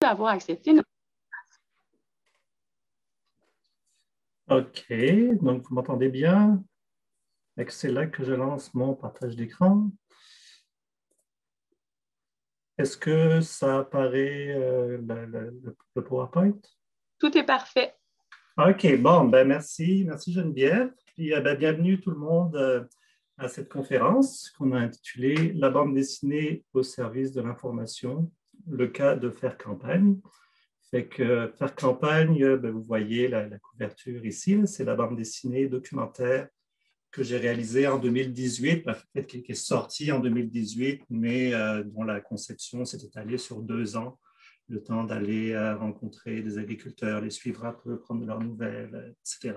d'avoir accepté notre... OK, donc vous m'entendez bien? C'est là que je lance mon partage d'écran. Est-ce que ça apparaît le PowerPoint? Tout est parfait. OK, bon, merci Geneviève. Puis bienvenue tout le monde à cette conférence qu'on a intitulée La bande dessinée au service de l'information, le cas de Faire campagne. Fait que Faire campagne, vous voyez la couverture ici, c'est la bande dessinée documentaire que j'ai réalisée en 2018, qui est sortie en 2018, mais dont la conception s'est étalée sur 2 ans, le temps d'aller rencontrer des agriculteurs, les suivre un peu, prendre de leurs nouvelles, etc.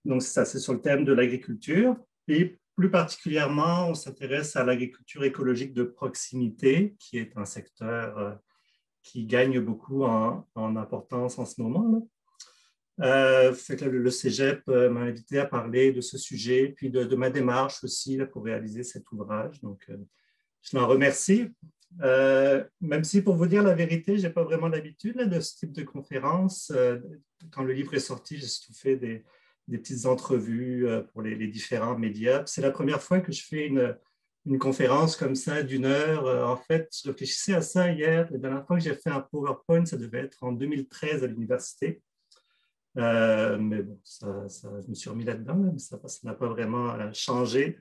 Donc, ça, c'est sur le thème de l'agriculture. Et plus particulièrement, on s'intéresse à l'agriculture écologique de proximité, qui est un secteur qui gagne beaucoup en importance en ce moment. Fait que le Cégep m'a invité à parler de ce sujet, puis de ma démarche aussi là, pour réaliser cet ouvrage. Donc, je l'en remercie. Même si, pour vous dire la vérité, je n'ai pas vraiment l'habitude de ce type de conférence. Quand le livre est sorti, j'ai surtout fait des petites entrevues pour les différents médias. C'est la première fois que je fais une conférence comme ça d'1 heure. En fait, je réfléchissais à ça hier. La dernière fois que j'ai fait un PowerPoint, ça devait être en 2013 à l'université. Mais bon, je me suis remis là-dedans, mais ça n'a pas vraiment changé.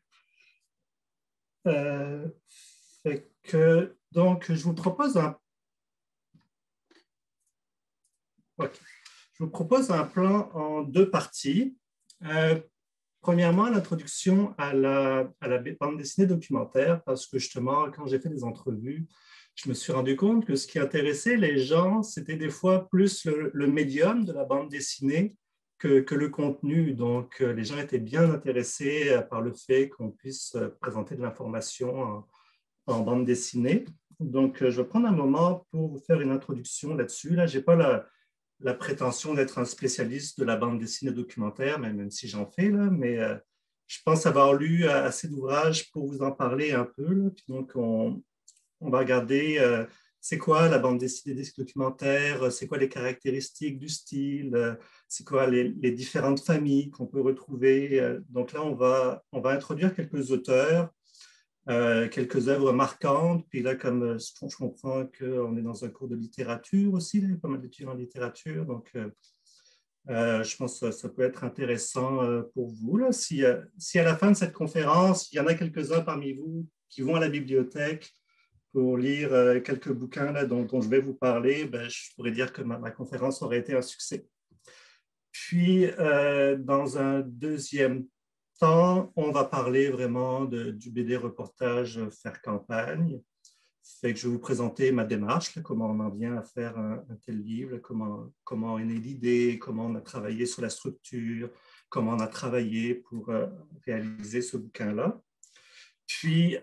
Fait que, donc, je vous propose je vous propose un plan en 2 parties. Premièrement, l'introduction à la bande dessinée documentaire, parce que justement, quand j'ai fait des entrevues, je me suis rendu compte que ce qui intéressait les gens, c'était des fois plus le médium de la bande dessinée que le contenu. Donc, les gens étaient bien intéressés par le fait qu'on puisse présenter de l'information en bande dessinée. Donc, je vais prendre un moment pour vous faire une introduction là-dessus. Là, je n'ai pas la prétention d'être un spécialiste de la bande dessinée documentaire, même si j'en fais, là, mais je pense avoir lu assez d'ouvrages pour vous en parler un peu. Là. Puis donc, on va regarder c'est quoi la bande dessinée documentaire, c'est quoi les caractéristiques du style, c'est quoi les différentes familles qu'on peut retrouver. Donc là, on va introduire quelques auteurs, quelques œuvres marquantes. Puis là, comme je comprends qu'on est dans un cours de littérature aussi, il y a pas mal d'études en littérature. Donc, je pense que ça peut être intéressant pour vous. Là. Si à la fin de cette conférence, il y en a quelques-uns parmi vous qui vont à la bibliothèque pour lire quelques bouquins là, dont je vais vous parler, je pourrais dire que ma conférence aurait été un succès. Puis, dans un deuxième temps, on va parler vraiment du BD reportage Faire campagne. Fait que je vais vous présenter ma démarche, là, comment on en vient à faire un tel livre, comment est née l'idée, comment on a travaillé sur la structure, comment on a travaillé pour réaliser ce bouquin-là. Puis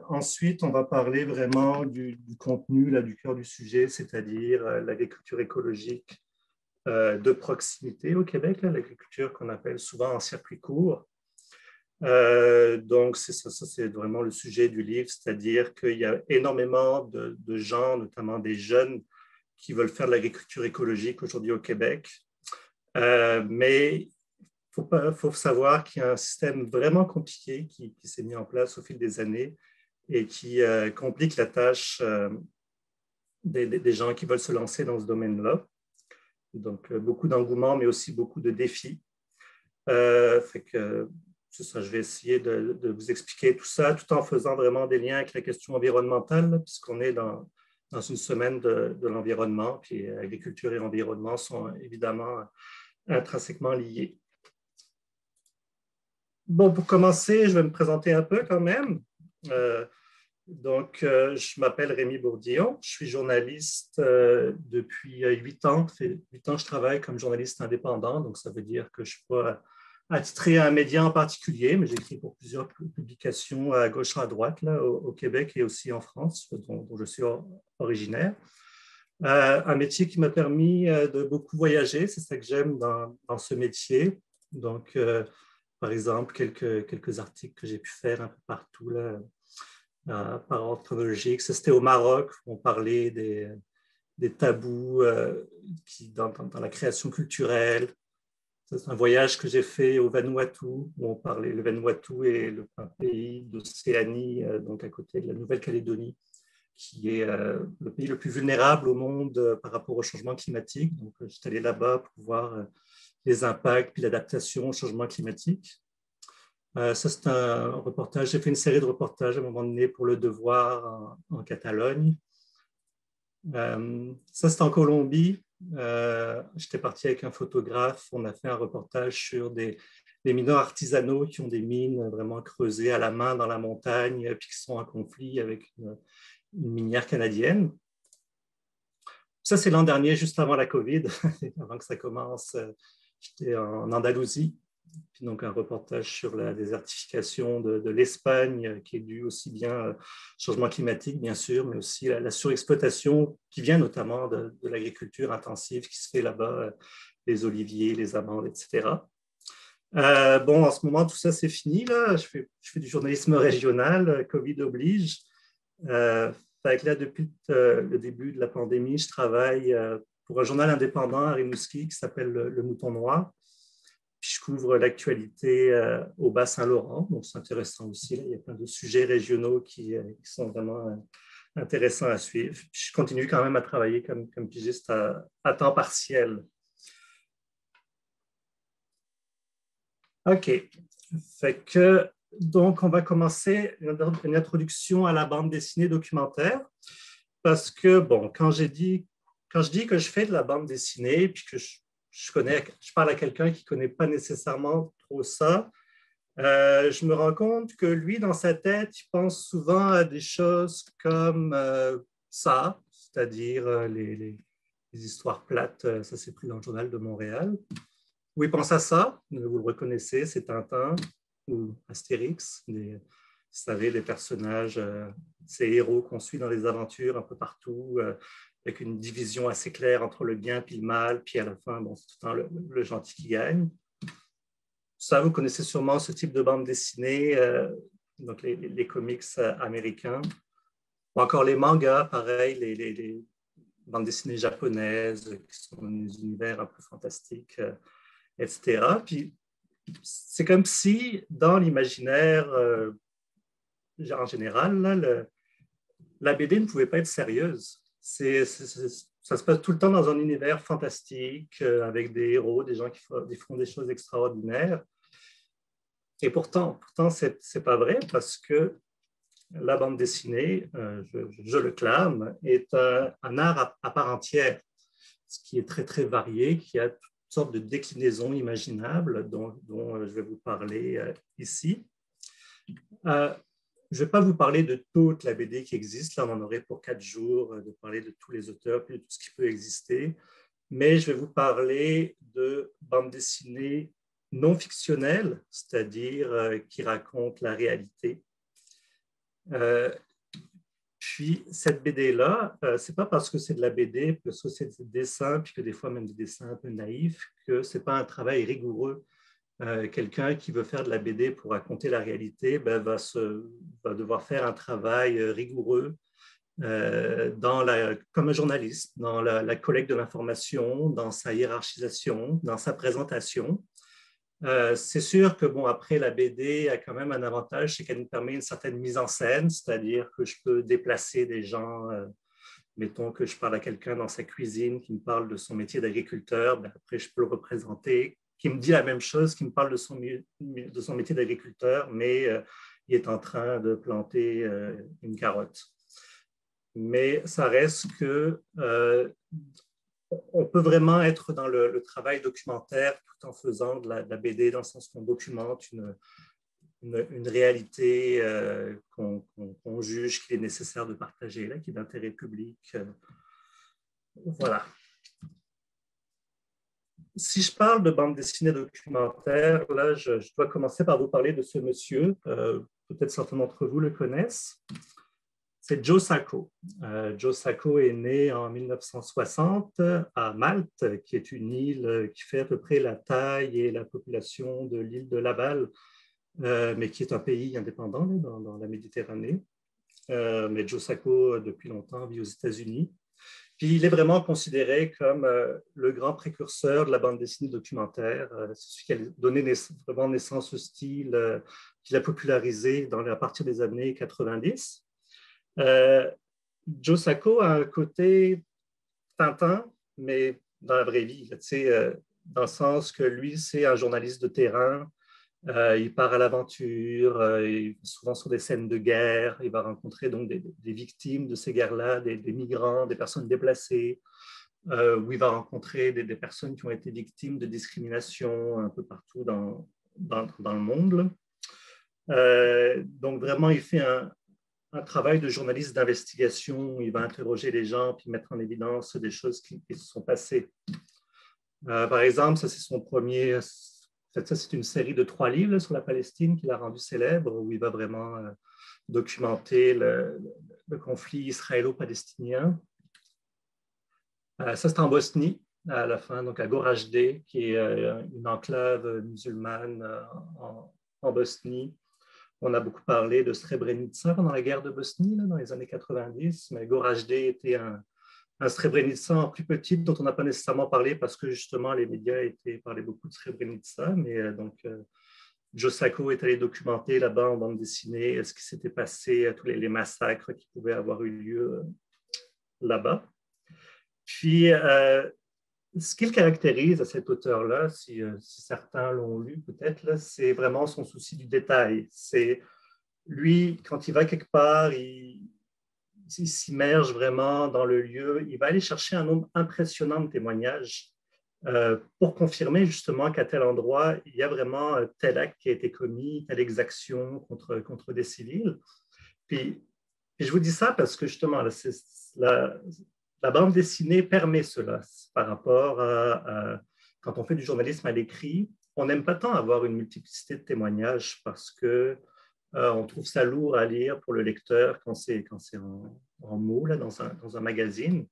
ensuite, on va parler vraiment du contenu, là, du cœur du sujet, c'est-à-dire l'agriculture écologique de proximité au Québec, l'agriculture qu'on appelle souvent en circuit court. Donc, ça, c'est vraiment le sujet du livre, c'est-à-dire qu'il y a énormément de gens, notamment des jeunes, qui veulent faire de l'agriculture écologique aujourd'hui au Québec. Mais il faut savoir qu'il y a un système vraiment compliqué qui s'est mis en place au fil des années et qui complique la tâche des gens qui veulent se lancer dans ce domaine-là. Donc, beaucoup d'engouement, mais aussi beaucoup de défis. Fait que, c'est ça, je vais essayer de vous expliquer tout ça, tout en faisant vraiment des liens avec la question environnementale, puisqu'on est dans une semaine de l'environnement, puis agriculture et environnement sont évidemment intrinsèquement liés. Bon, pour commencer, je vais me présenter un peu quand même. Je m'appelle Rémi Bourdillon, je suis journaliste depuis 8 ans. Ça fait 8 ans que je travaille comme journaliste indépendant, donc ça veut dire que je ne suis pas attitré à un média en particulier, mais j'écris pour plusieurs publications à gauche et à droite, là, au Québec et aussi en France, dont je suis originaire. Un métier qui m'a permis de beaucoup voyager, c'est ça que j'aime dans ce métier. Donc, par exemple, quelques articles que j'ai pu faire un peu partout, là, par ordre chronologique. C'était au Maroc, où on parlait des tabous dans la création culturelle. C'est un voyage que j'ai fait au Vanuatu, où on parlait, le Vanuatu est un pays d'Océanie, donc à côté de la Nouvelle-Calédonie, qui est le pays le plus vulnérable au monde par rapport au changement climatique. Donc, j'étais allé là-bas pour voir les impacts puis l'adaptation au changement climatique. Ça, c'est un reportage. J'ai fait une série de reportages à un moment donné pour Le Devoir en Catalogne. Ça, c'est en Colombie. J'étais parti avec un photographe. On a fait un reportage sur des mineurs artisanaux qui ont des mines vraiment creusées à la main dans la montagne, puis qui sont en conflit avec une minière canadienne. Ça, c'est l'an dernier, juste avant la COVID, avant que ça commence. J'étais en Andalousie. Puis donc un reportage sur la désertification de l'Espagne, qui est due aussi bien au changement climatique, bien sûr, mais aussi la surexploitation qui vient notamment de l'agriculture intensive qui se fait là-bas, les oliviers, les amandes, etc. Bon, en ce moment, tout ça, c'est fini. Là. Je fais du journalisme régional, Covid oblige. Là, depuis le début de la pandémie, je travaille pour un journal indépendant à Rimouski qui s'appelle Le Mouton Noir. Puis je couvre l'actualité au Bas-Saint-Laurent, donc c'est intéressant aussi. Là, il y a plein de sujets régionaux qui sont vraiment intéressants à suivre. Puis je continue quand même à travailler comme pigiste à temps partiel. OK. Fait que, donc, on va commencer une introduction à la bande dessinée documentaire parce que, bon, quand je dis que je fais de la bande dessinée puis que je parle à quelqu'un qui ne connaît pas nécessairement trop ça, je me rends compte que lui, dans sa tête, il pense souvent à des choses comme ça, c'est-à-dire les histoires plates, ça c'est pris dans le journal de Montréal. Où il pense à ça, vous le reconnaissez, c'est Tintin ou Astérix, vous savez, des personnages, ces héros qu'on suit dans les aventures un peu partout, avec une division assez claire entre le bien et le mal, puis à la fin, bon, c'est tout le temps le gentil qui gagne. Ça, vous connaissez sûrement ce type de bande dessinée, donc les comics américains, ou encore les mangas, pareil, les bandes dessinées japonaises, qui sont des univers un peu fantastiques, etc. Puis, c'est comme si, dans l'imaginaire en général, là, la BD ne pouvait pas être sérieuse. Ça se passe tout le temps dans un univers fantastique, avec des héros, des gens qui font des choses extraordinaires. Et pourtant c'est pas vrai parce que la bande dessinée, je le clame, est un art à part entière, ce qui est très, très varié, qui a toutes sortes de déclinaisons imaginables dont je vais vous parler ici. Je ne vais pas vous parler de toute la BD qui existe, là on en aurait pour 4 jours, de parler de tous les auteurs, puis de tout ce qui peut exister, mais je vais vous parler de bandes dessinées non fictionnelles, c'est-à-dire qui racontent la réalité. Puis cette BD-là, ce n'est pas parce que c'est de la BD, parce que c'est des dessins, puis que des fois même des dessins un peu naïfs, que ce n'est pas un travail rigoureux. Quelqu'un qui veut faire de la BD pour raconter la réalité va devoir faire un travail rigoureux comme un journaliste, dans la collecte de l'information, dans sa hiérarchisation, dans sa présentation. C'est sûr que, bon, après, la BD a quand même un avantage, c'est qu'elle nous permet une certaine mise en scène, c'est-à-dire que je peux déplacer des gens, mettons que je parle à quelqu'un dans sa cuisine qui me parle de son métier d'agriculteur, après, je peux le représenter, qui me dit la même chose, qui me parle de son métier d'agriculteur, mais il est en train de planter une carotte. Mais ça reste que on peut vraiment être dans le travail documentaire tout en faisant de la BD, dans le sens qu'on documente une réalité qu'on juge qu'il est nécessaire de partager, là, qui est d'intérêt public. Voilà. Si je parle de bande dessinée documentaire, là, je dois commencer par vous parler de ce monsieur. Peut-être certains d'entre vous le connaissent. C'est Joe Sacco. Joe Sacco est né en 1960 à Malte, qui est une île qui fait à peu près la taille et la population de l'île de Laval, mais qui est un pays indépendant dans la Méditerranée. Mais Joe Sacco, depuis longtemps, vit aux États-Unis. Puis il est vraiment considéré comme le grand précurseur de la bande dessinée documentaire. C'est celui qui a donné vraiment naissance au style, qu'il a popularisé à partir des années 90. Joe Sacco a un côté Tintin, mais dans la vraie vie, dans le sens que lui, c'est un journaliste de terrain. Il part à l'aventure, il va souvent sur des scènes de guerre, il va rencontrer donc des victimes de ces guerres-là, des migrants, des personnes déplacées, où il va rencontrer des personnes qui ont été victimes de discrimination un peu partout dans le monde. Donc vraiment, il fait un travail de journaliste d'investigation, il va interroger les gens puis mettre en évidence des choses qui se sont passées. Par exemple, ça c'est son premier... Ça, c'est une série de 3 livres là, sur la Palestine qu'il a rendu célèbre, où il va vraiment documenter le conflit israélo-palestinien. Ça, c'est en Bosnie, à la fin, donc à Goražde, qui est une enclave musulmane en Bosnie. On a beaucoup parlé de Srebrenica pendant la guerre de Bosnie, là, dans les années 90, mais Goražde était un Srebrenica en plus petit dont on n'a pas nécessairement parlé parce que justement les médias parlaient beaucoup de Srebrenica, mais donc Joe Sacco est allé documenter là-bas en bande dessinée ce qui s'était passé, tous les massacres qui pouvaient avoir eu lieu là-bas. Puis ce qui le caractérise à cet auteur-là, si certains l'ont lu peut-être, c'est vraiment son souci du détail. C'est lui, quand il va quelque part, il s'immerge vraiment dans le lieu, il va aller chercher un nombre impressionnant de témoignages pour confirmer justement qu'à tel endroit, il y a vraiment tel acte qui a été commis, telle exaction contre des civils. Puis je vous dis ça parce que justement, la bande dessinée permet cela par rapport à quand on fait du journalisme à l'écrit, on n'aime pas tant avoir une multiplicité de témoignages parce que on trouve ça lourd à lire pour le lecteur quand c'est en mots là, dans un magazine.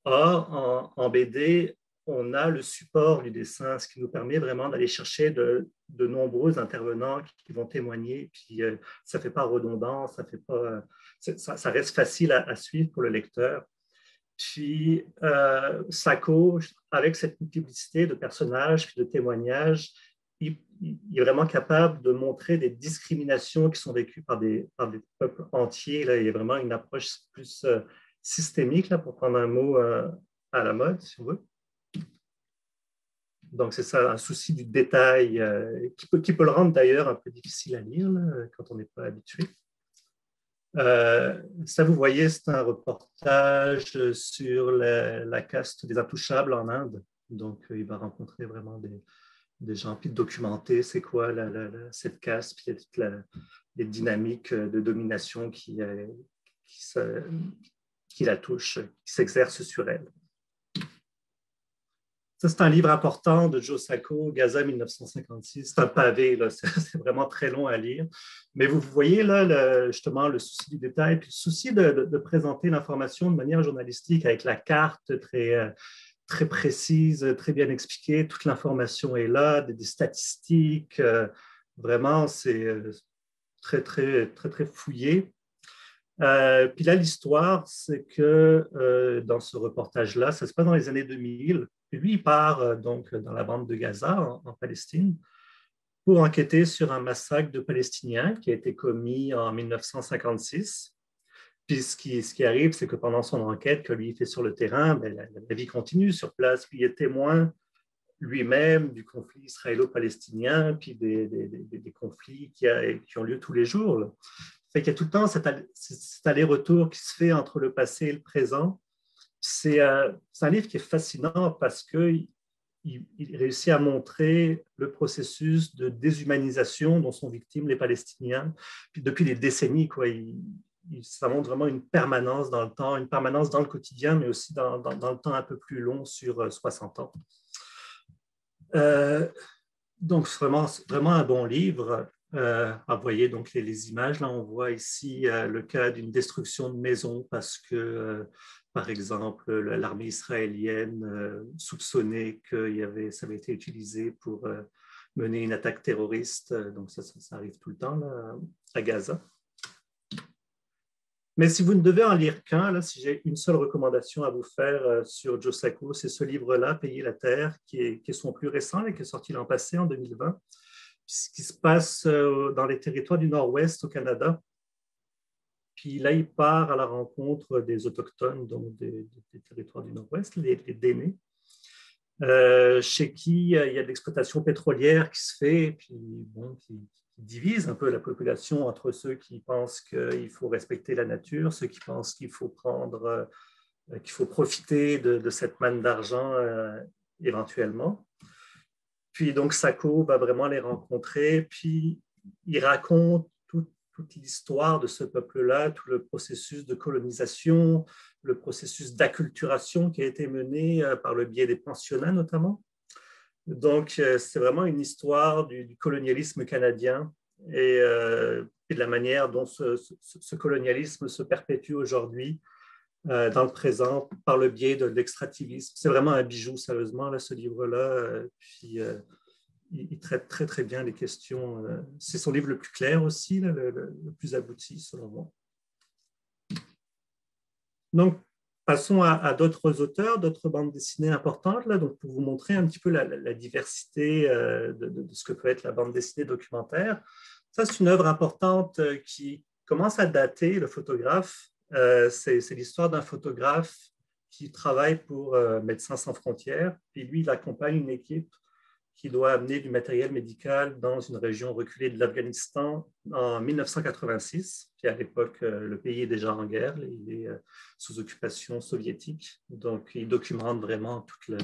Or, en BD, on a le support du dessin, ce qui nous permet vraiment d'aller chercher de nombreux intervenants qui vont témoigner. Puis, ça ne fait pas redondant, ça reste facile à suivre pour le lecteur. Puis, Sacco, avec cette multiplicité de personnages et de témoignages, il est vraiment capable de montrer des discriminations qui sont vécues par des peuples entiers. Là. Il y a vraiment une approche plus systémique, là, pour prendre un mot à la mode, si on veut. Donc, c'est ça, un souci du détail qui peut le rendre d'ailleurs un peu difficile à lire là, quand on n'est pas habitué. Ça, vous voyez, c'est un reportage sur la caste des intouchables en Inde. Donc, il va rencontrer vraiment des gens, puis de documenter c'est quoi cette caste, puis il y a toutes les dynamiques de domination qui la touchent, qui s'exercent sur elle. Ça, c'est un livre important de Joe Sacco, Gaza 1956. C'est un pavé, là, c'est vraiment très long à lire. Mais vous voyez là, justement le souci du détail, puis le souci de présenter l'information de manière journalistique avec la carte très précise, très bien expliquée. Toute l'information est là, des statistiques. Vraiment, c'est très fouillé. Puis là, l'histoire, c'est que dans ce reportage-là, ça se passe dans les années 2000. Puis lui, il part donc dans la bande de Gaza, en Palestine, pour enquêter sur un massacre de Palestiniens qui a été commis en 1956. Puis ce qui arrive, c'est que pendant son enquête que lui il fait sur le terrain, ben, la vie continue sur place. Puis il est témoin lui-même du conflit israélo-palestinien, puis des conflits qui ont lieu tous les jours. Là. Fait qu'il y a tout le temps cet aller-retour qui se fait entre le passé et le présent. C'est un livre qui est fascinant parce qu'il réussit à montrer le processus de déshumanisation dont sont victimes les Palestiniens. Puis depuis des décennies, quoi, ça montre vraiment une permanence dans le temps, une permanence dans le quotidien, mais aussi dans le temps un peu plus long sur 60 ans. Donc, c'est vraiment un bon livre. Vous voyez donc les images. Là, on voit ici le cas d'une destruction de maison parce que, par exemple, l'armée israélienne soupçonnait que ça avait été utilisé pour mener une attaque terroriste. Donc, ça arrive tout le temps là, à Gaza. Mais si vous ne devez en lire qu'un, là, si j'ai une seule recommandation à vous faire sur Joe Sacco, c'est ce livre-là, Payer la Terre, qui est son plus récent, et qui est sorti l'an passé, en 2020, ce qui se passe dans les territoires du Nord-Ouest au Canada. Puis là, il part à la rencontre des Autochtones, donc des territoires du Nord-Ouest, les Dénés, chez qui il y a de l'exploitation pétrolière qui se fait, puis bon, qui divise un peu la population entre ceux qui pensent qu'il faut respecter la nature, ceux qui pensent qu'il faut qu'il faut profiter de cette manne d'argent éventuellement. Puis donc Sacco va vraiment les rencontrer, puis il raconte toute l'histoire de ce peuple-là, tout le processus de colonisation, le processus d'acculturation qui a été mené par le biais des pensionnats notamment. Donc c'est vraiment une histoire du colonialisme canadien et de la manière dont ce colonialisme se perpétue aujourd'hui dans le présent par le biais de l'extractivisme. C'est vraiment un bijou, sérieusement, là, ce livre-là. Puis il traite très, très bien les questions. C'est son livre le plus clair aussi, là, le plus abouti, selon moi. Donc, passons à d'autres auteurs, d'autres bandes dessinées importantes, là, donc pour vous montrer un petit peu la diversité de ce que peut être la bande dessinée documentaire. Ça, c'est une œuvre importante qui commence à dater, le photographe. C'est l'histoire d'un photographe qui travaille pour Médecins sans frontières. Puis lui, il accompagne une équipe qui doit amener du matériel médical dans une région reculée de l'Afghanistan en 1986. Puis à l'époque, le pays est déjà en guerre, il est sous occupation soviétique. Donc, il documente vraiment toute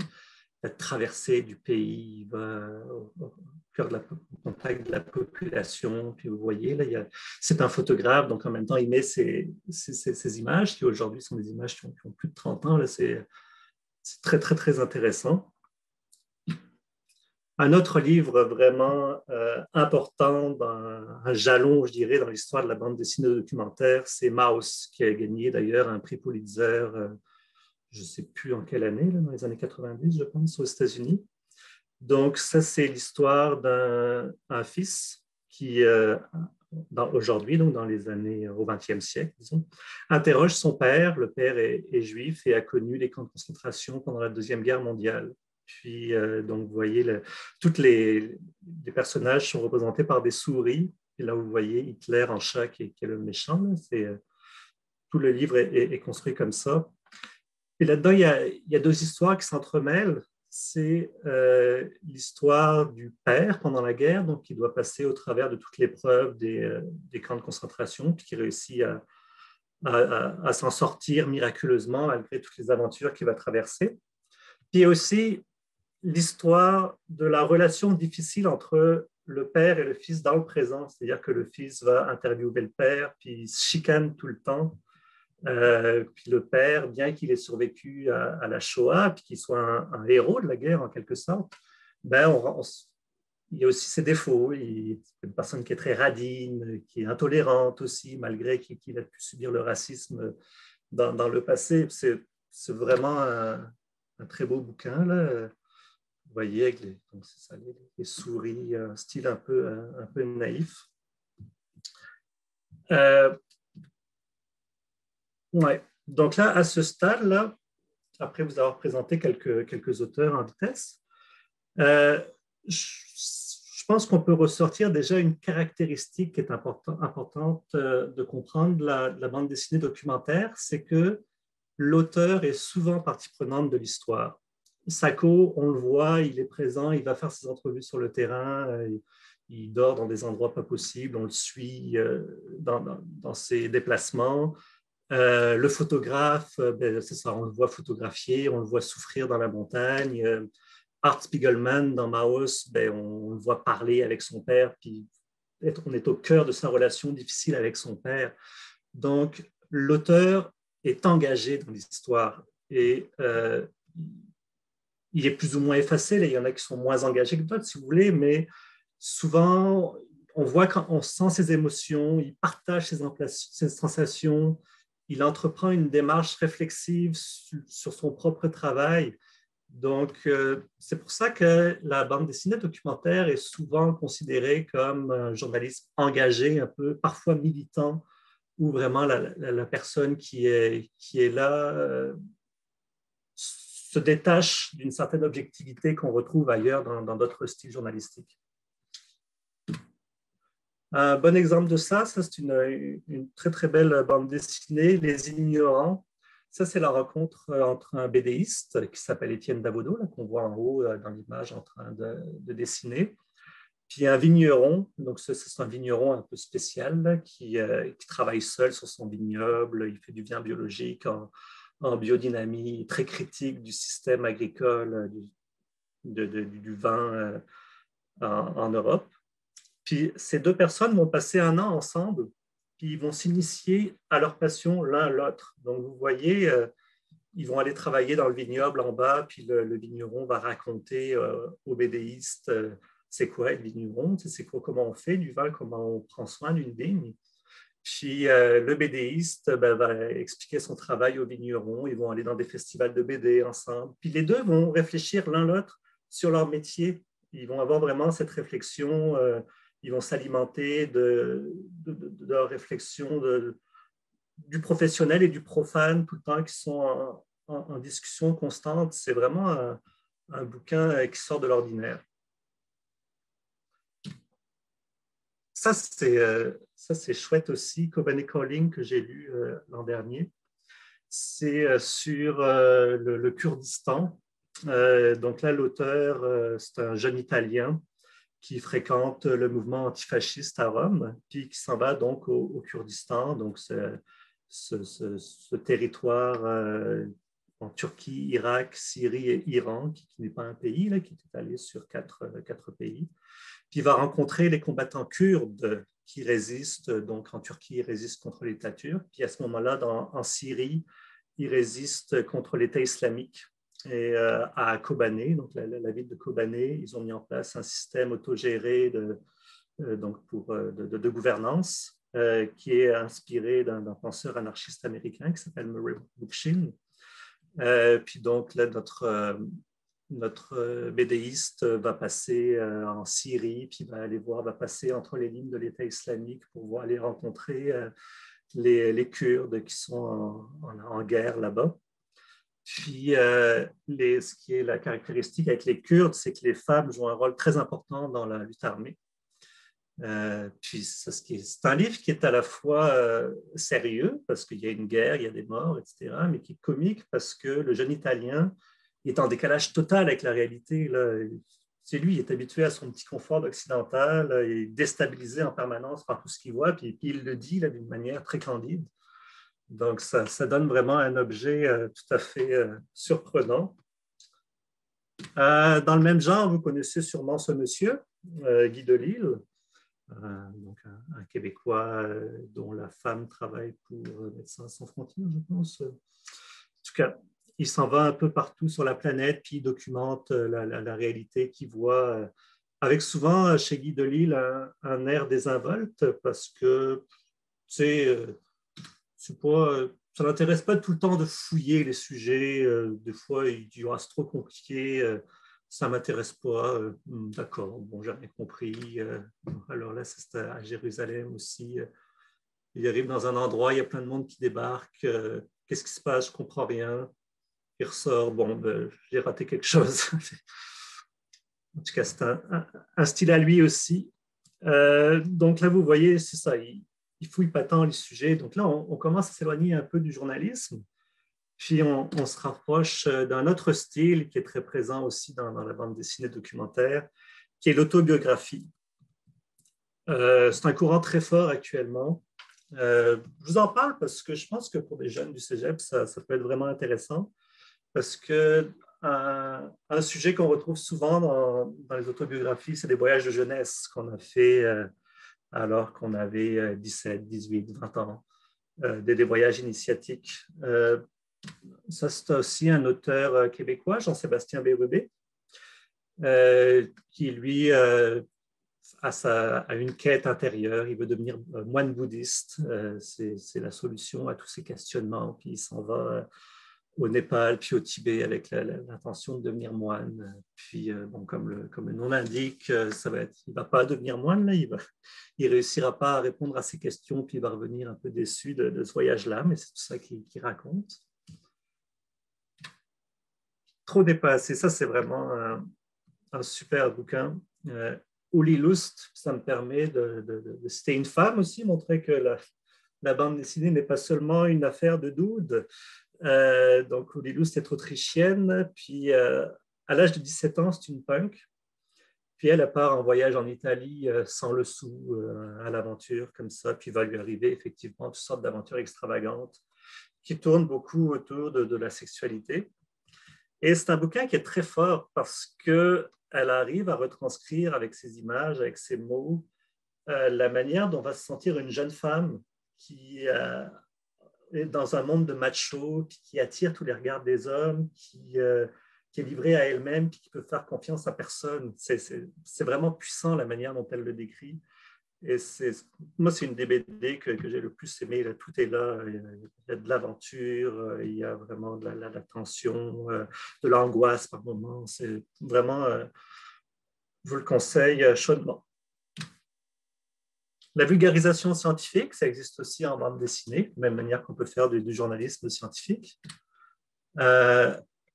la traversée du pays, il va au cœur au contact de la population. Puis vous voyez, là, c'est un photographe, donc en même temps, il met ces images qui aujourd'hui sont des images qui ont plus de 30 ans. C'est très, très, très intéressant. Un autre livre vraiment important, un jalon, je dirais, dans l'histoire de la bande dessinée documentaire, c'est Maus, qui a gagné d'ailleurs un prix Pulitzer, je ne sais plus en quelle année, là, dans les années 90, je pense, aux États-Unis. Donc, ça, c'est l'histoire d'un fils qui, aujourd'hui, donc dans les années au XXe siècle, disons, interroge son père. Le père est juif et a connu les camps de concentration pendant la Deuxième Guerre mondiale. Puis, donc, vous voyez, tous les personnages sont représentés par des souris. Et là, vous voyez Hitler en chat qui est le méchant. Tout le livre est construit comme ça. Et là-dedans, il y a deux histoires qui s'entremêlent. C'est l'histoire du père pendant la guerre, donc qui doit passer au travers de toutes l'épreuve des camps de concentration, puis qui réussit à s'en sortir miraculeusement malgré toutes les aventures qu'il va traverser. Puis aussi l'histoire de la relation difficile entre le père et le fils dans le présent, c'est-à-dire que le fils va interviewer le père, puis il se chicane tout le temps. Puis le père, bien qu'il ait survécu à la Shoah, puis qu'il soit un héros de la guerre en quelque sorte, ben il y a aussi ses défauts. Il est une personne qui est très radine, qui est intolérante aussi, malgré qu'il a pu subir le racisme dans le passé. C'est vraiment un très beau bouquin, là. Vous voyez, avec les souris, un style un peu naïf. Ouais. Donc là, à ce stade-là, après vous avoir présenté quelques auteurs en vitesse, je pense qu'on peut ressortir déjà une caractéristique qui est importante de comprendre de la bande dessinée documentaire, c'est que l'auteur est souvent partie prenante de l'histoire. Sacco, on le voit, il est présent, il va faire ses entrevues sur le terrain, il dort dans des endroits pas possibles, on le suit dans ses déplacements. Le photographe, c'est ça, on le voit photographier, on le voit souffrir dans la montagne. Art Spiegelman, dans Maus, on le voit parler avec son père, puis on est au cœur de sa relation difficile avec son père. Donc, l'auteur est engagé dans l'histoire et il est plus ou moins effacé. Là, il y en a qui sont moins engagés que d'autres, si vous voulez, mais souvent, on voit quand on sent ses émotions, il partage ses sensations, il entreprend une démarche réflexive sur son propre travail. Donc, c'est pour ça que la bande dessinée documentaire est souvent considérée comme un journalisme engagé, un peu parfois militant, où vraiment la personne qui est là se détache d'une certaine objectivité qu'on retrouve ailleurs dans d'autres styles journalistiques. Un bon exemple de ça, c'est une très très belle bande dessinée, Les Ignorants. Ça, c'est la rencontre entre un BDiste qui s'appelle Étienne Davodo, qu'on voit en haut dans l'image en train de dessiner, puis un vigneron. Donc, c'est un vigneron un peu spécial là, qui travaille seul sur son vignoble. Il fait du vin biologique en biodynamie, très critique du système agricole du vin en Europe. Puis ces deux personnes vont passer un an ensemble, puis ils vont s'initier à leur passion l'un à l'autre. Donc vous voyez, ils vont aller travailler dans le vignoble en bas, puis le vigneron va raconter aux BDistes c'est quoi être vigneron, c'est quoi, comment on fait du vin, comment on prend soin d'une vigne. Puis le BDiste va expliquer son travail au vigneron, ils vont aller dans des festivals de BD ensemble. Puis les deux vont réfléchir l'un l'autre sur leur métier. Ils vont avoir vraiment cette réflexion, ils vont s'alimenter de leur réflexion du professionnel et du profane tout le temps, qui sont en discussion constante. C'est vraiment un bouquin qui sort de l'ordinaire. Ça, c'est chouette aussi, Kobane Calling, que j'ai lu l'an dernier. C'est sur le Kurdistan. Donc là, l'auteur, c'est un jeune Italien qui fréquente le mouvement antifasciste à Rome, puis qui s'en va donc au Kurdistan, donc ce territoire en Turquie, Irak, Syrie et Iran, qui n'est pas un pays, là, qui est étalé sur quatre pays. Puis il va rencontrer les combattants kurdes qui résistent, donc en Turquie, ils résistent contre l'État turc. Puis à ce moment-là, en Syrie, ils résistent contre l'État islamique. Et à Kobané, donc la ville de Kobané, ils ont mis en place un système autogéré de gouvernance qui est inspiré d'un penseur anarchiste américain qui s'appelle Murray Bookchin. Puis donc là, notre BDiste va passer en Syrie, puis va passer entre les lignes de l'État islamique pour aller rencontrer les Kurdes qui sont en guerre là-bas. Puis, ce qui est la caractéristique avec les Kurdes, c'est que les femmes jouent un rôle très important dans la lutte armée. Puis, c'est un livre qui est à la fois sérieux, parce qu'il y a une guerre, il y a des morts, etc., mais qui est comique parce que le jeune Italien est en décalage total avec la réalité. Là. C'est lui, il est habitué à son petit confort occidental, il est déstabilisé en permanence par tout ce qu'il voit, puis il le dit d'une manière très candide. Donc, ça donne vraiment un objet tout à fait surprenant. Dans le même genre, vous connaissez sûrement ce monsieur, Guy Delisle, donc un Québécois dont la femme travaille pour Médecins sans frontières, je pense. En tout cas, il s'en va un peu partout sur la planète, puis il documente la réalité qu'il voit, avec souvent chez Guy Delisle un air désinvolte, parce que, tu sais, ça ne l'intéresse pas tout le temps de fouiller les sujets. Des fois, il dit c'est trop compliqué, ça ne m'intéresse pas. D'accord, bon, j'ai rien compris. Alors là, c'est à Jérusalem aussi. Il arrive dans un endroit, il y a plein de monde qui débarque. Qu'est-ce qui se passe? Je ne comprends rien. Il ressort, bon, j'ai raté quelque chose. En tout cas, c'est un style à lui aussi. Donc là, vous voyez, c'est ça. Il fouille pas tant les sujets. Donc là, on commence à s'éloigner un peu du journalisme. Puis on se rapproche d'un autre style qui est très présent aussi dans la bande dessinée documentaire, qui est l'autobiographie. C'est un courant très fort actuellement. Je vous en parle parce que je pense que pour des jeunes du cégep, ça peut être vraiment intéressant. Parce que un sujet qu'on retrouve souvent dans les autobiographies, c'est des voyages de jeunesse qu'on a fait alors qu'on avait 17, 18, 20 ans, des voyages initiatiques. Ça, c'est aussi un auteur québécois, Jean-Sébastien Bérubé, qui, lui, a une quête intérieure. Il veut devenir moine bouddhiste. C'est la solution à tous ces questionnements. Puis il s'en va au Népal, puis au Tibet, avec l'intention de devenir moine. Puis, bon, comme le nom l'indique, il ne va pas devenir moine, là, il ne réussira pas à répondre à ces questions, puis il va revenir un peu déçu de ce voyage-là, mais c'est tout ça qu'il raconte. Trop dépassé, ça c'est vraiment un super bouquin. Uli Lust, ça me permet de citer une femme aussi, montrer que la bande dessinée n'est pas seulement une affaire de dude. Donc, Uli Lust est autrichienne, puis à l'âge de 17 ans, c'est une punk. Puis elle part en voyage en Italie sans le sou, à l'aventure, comme ça, puis va lui arriver effectivement toutes sortes d'aventures extravagantes qui tournent beaucoup autour de la sexualité. Et c'est un bouquin qui est très fort parce qu'elle arrive à retranscrire avec ses images, avec ses mots, la manière dont va se sentir une jeune femme qui est dans un monde de macho, qui attire tous les regards des hommes, qui est livrée à elle-même, qui peut faire confiance à personne. C'est vraiment puissant la manière dont elle le décrit. Et moi, c'est une des BD que j'ai le plus aimé. Là, tout est là. Il y a de l'aventure, il y a vraiment de la tension, de l'angoisse par moments. C'est vraiment, je vous le conseille chaudement. La vulgarisation scientifique, ça existe aussi en bande dessinée, de la même manière qu'on peut faire du journalisme scientifique.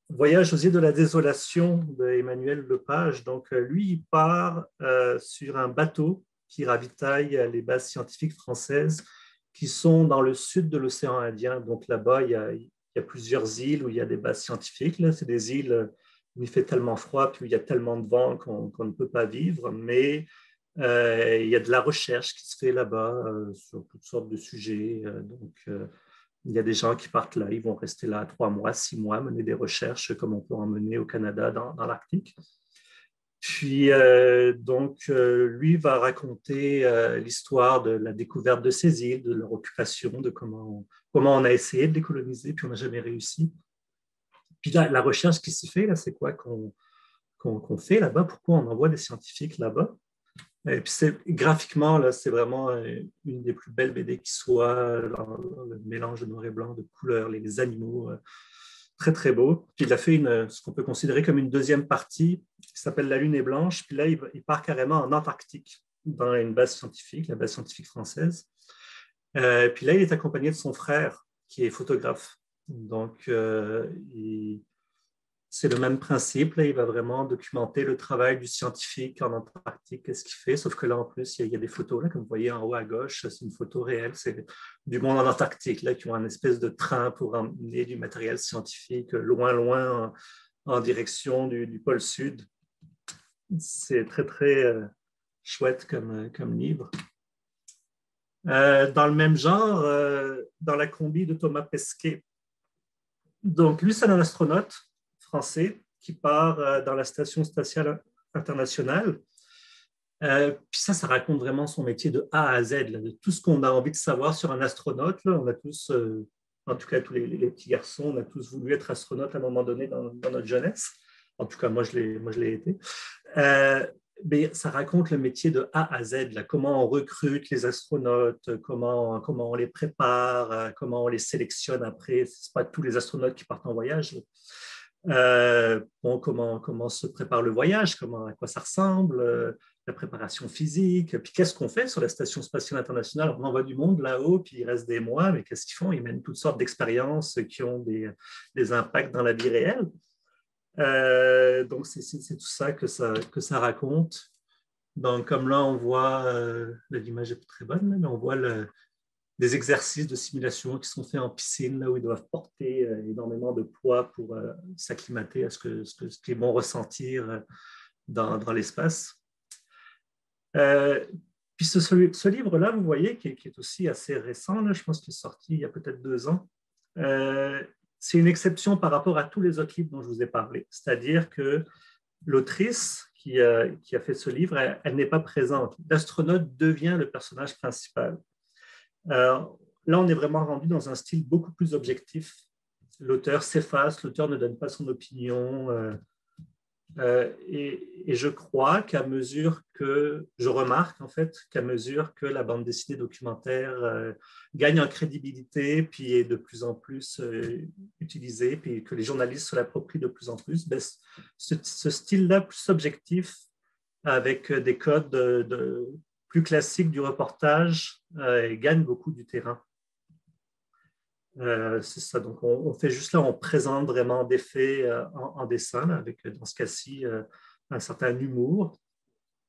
Voyage aux îles de la désolation d'Emmanuel Lepage. Donc, lui, il part sur un bateau qui ravitaille les bases scientifiques françaises qui sont dans le sud de l'océan Indien. Donc là-bas, il y a plusieurs îles où il y a des bases scientifiques. Là, c'est des îles où il fait tellement froid, puis où il y a tellement de vent qu'on ne peut pas vivre. Mais il y a de la recherche qui se fait là-bas sur toutes sortes de sujets. Il y a des gens qui partent là, ils vont rester là 3 mois, 6 mois, mener des recherches comme on peut en mener au Canada dans l'Arctique. Puis, lui va raconter l'histoire de la découverte de ces îles, de leur occupation, de comment on a essayé de les coloniser, puis on n'a jamais réussi. Puis la recherche qui s'y fait, là, c'est quoi qu'on fait là-bas? Pourquoi on envoie des scientifiques là-bas? Et puis graphiquement, là, c'est vraiment une des plus belles BD qui soit, le mélange de noir et blanc, de couleurs, les animaux, très, très beau. Puis il a fait ce qu'on peut considérer comme une deuxième partie qui s'appelle La Lune est blanche. Puis là, il part carrément en Antarctique, dans une base scientifique, la base scientifique française. Puis là, il est accompagné de son frère, qui est photographe. Donc, c'est le même principe. Là, il va vraiment documenter le travail du scientifique en Antarctique, qu'est-ce qu'il fait. Sauf que là, en plus, il y a des photos, là, comme vous voyez en haut à gauche, c'est une photo réelle. C'est du monde en Antarctique, là, qui ont un espèce de train pour emmener du matériel scientifique loin, loin, en direction du pôle Sud. C'est très, très chouette comme livre. Dans le même genre, dans la combi de Thomas Pesquet. Donc, lui, c'est un astronaute français qui part dans la Station spatiale internationale. Puis ça raconte vraiment son métier de A à Z, là, de tout ce qu'on a envie de savoir sur un astronaute. Là. On a tous, en tout cas tous les petits garçons, on a tous voulu être astronaute à un moment donné dans notre jeunesse. En tout cas, moi, je l'ai été. Mais ça raconte le métier de A à Z, là, comment on recrute les astronautes, comment on les prépare, comment on les sélectionne après. Ce n'est pas tous les astronautes qui partent en voyage. Comment se prépare le voyage, à quoi ça ressemble, la préparation physique, puis qu'est-ce qu'on fait sur la Station spatiale internationale? On envoie du monde là-haut, puis il reste des mois, mais qu'est-ce qu'ils font? Ils mènent toutes sortes d'expériences qui ont des impacts dans la vie réelle. Donc, c'est tout ça que ça raconte. Donc, comme là, on voit, l'image n'est pas très bonne, mais on voit des exercices de simulation qui sont faits en piscine, là où ils doivent porter énormément de poids pour s'acclimater à ce qu'ils vont ressentir dans l'espace. Puis ce livre-là, vous voyez, qui est aussi assez récent, là, je pense qu'il est sorti il y a peut-être 2 ans, c'est une exception par rapport à tous les autres livres dont je vous ai parlé. C'est-à-dire que l'autrice qui a fait ce livre, elle n'est pas présente. L'astronaute devient le personnage principal. Là, on est vraiment rendu dans un style beaucoup plus objectif. L'auteur s'efface, l'auteur ne donne pas son opinion. Et je crois je remarque en fait qu'à mesure que la bande dessinée documentaire gagne en crédibilité, puis est de plus en plus utilisée, puis que les journalistes se l'approprient de plus en plus, ben, ce style-là plus objectif, avec des codes plus classiques du reportage, gagne beaucoup du terrain. C'est ça, donc on fait juste là, on présente vraiment des faits en dessin, avec dans ce cas-ci un certain humour,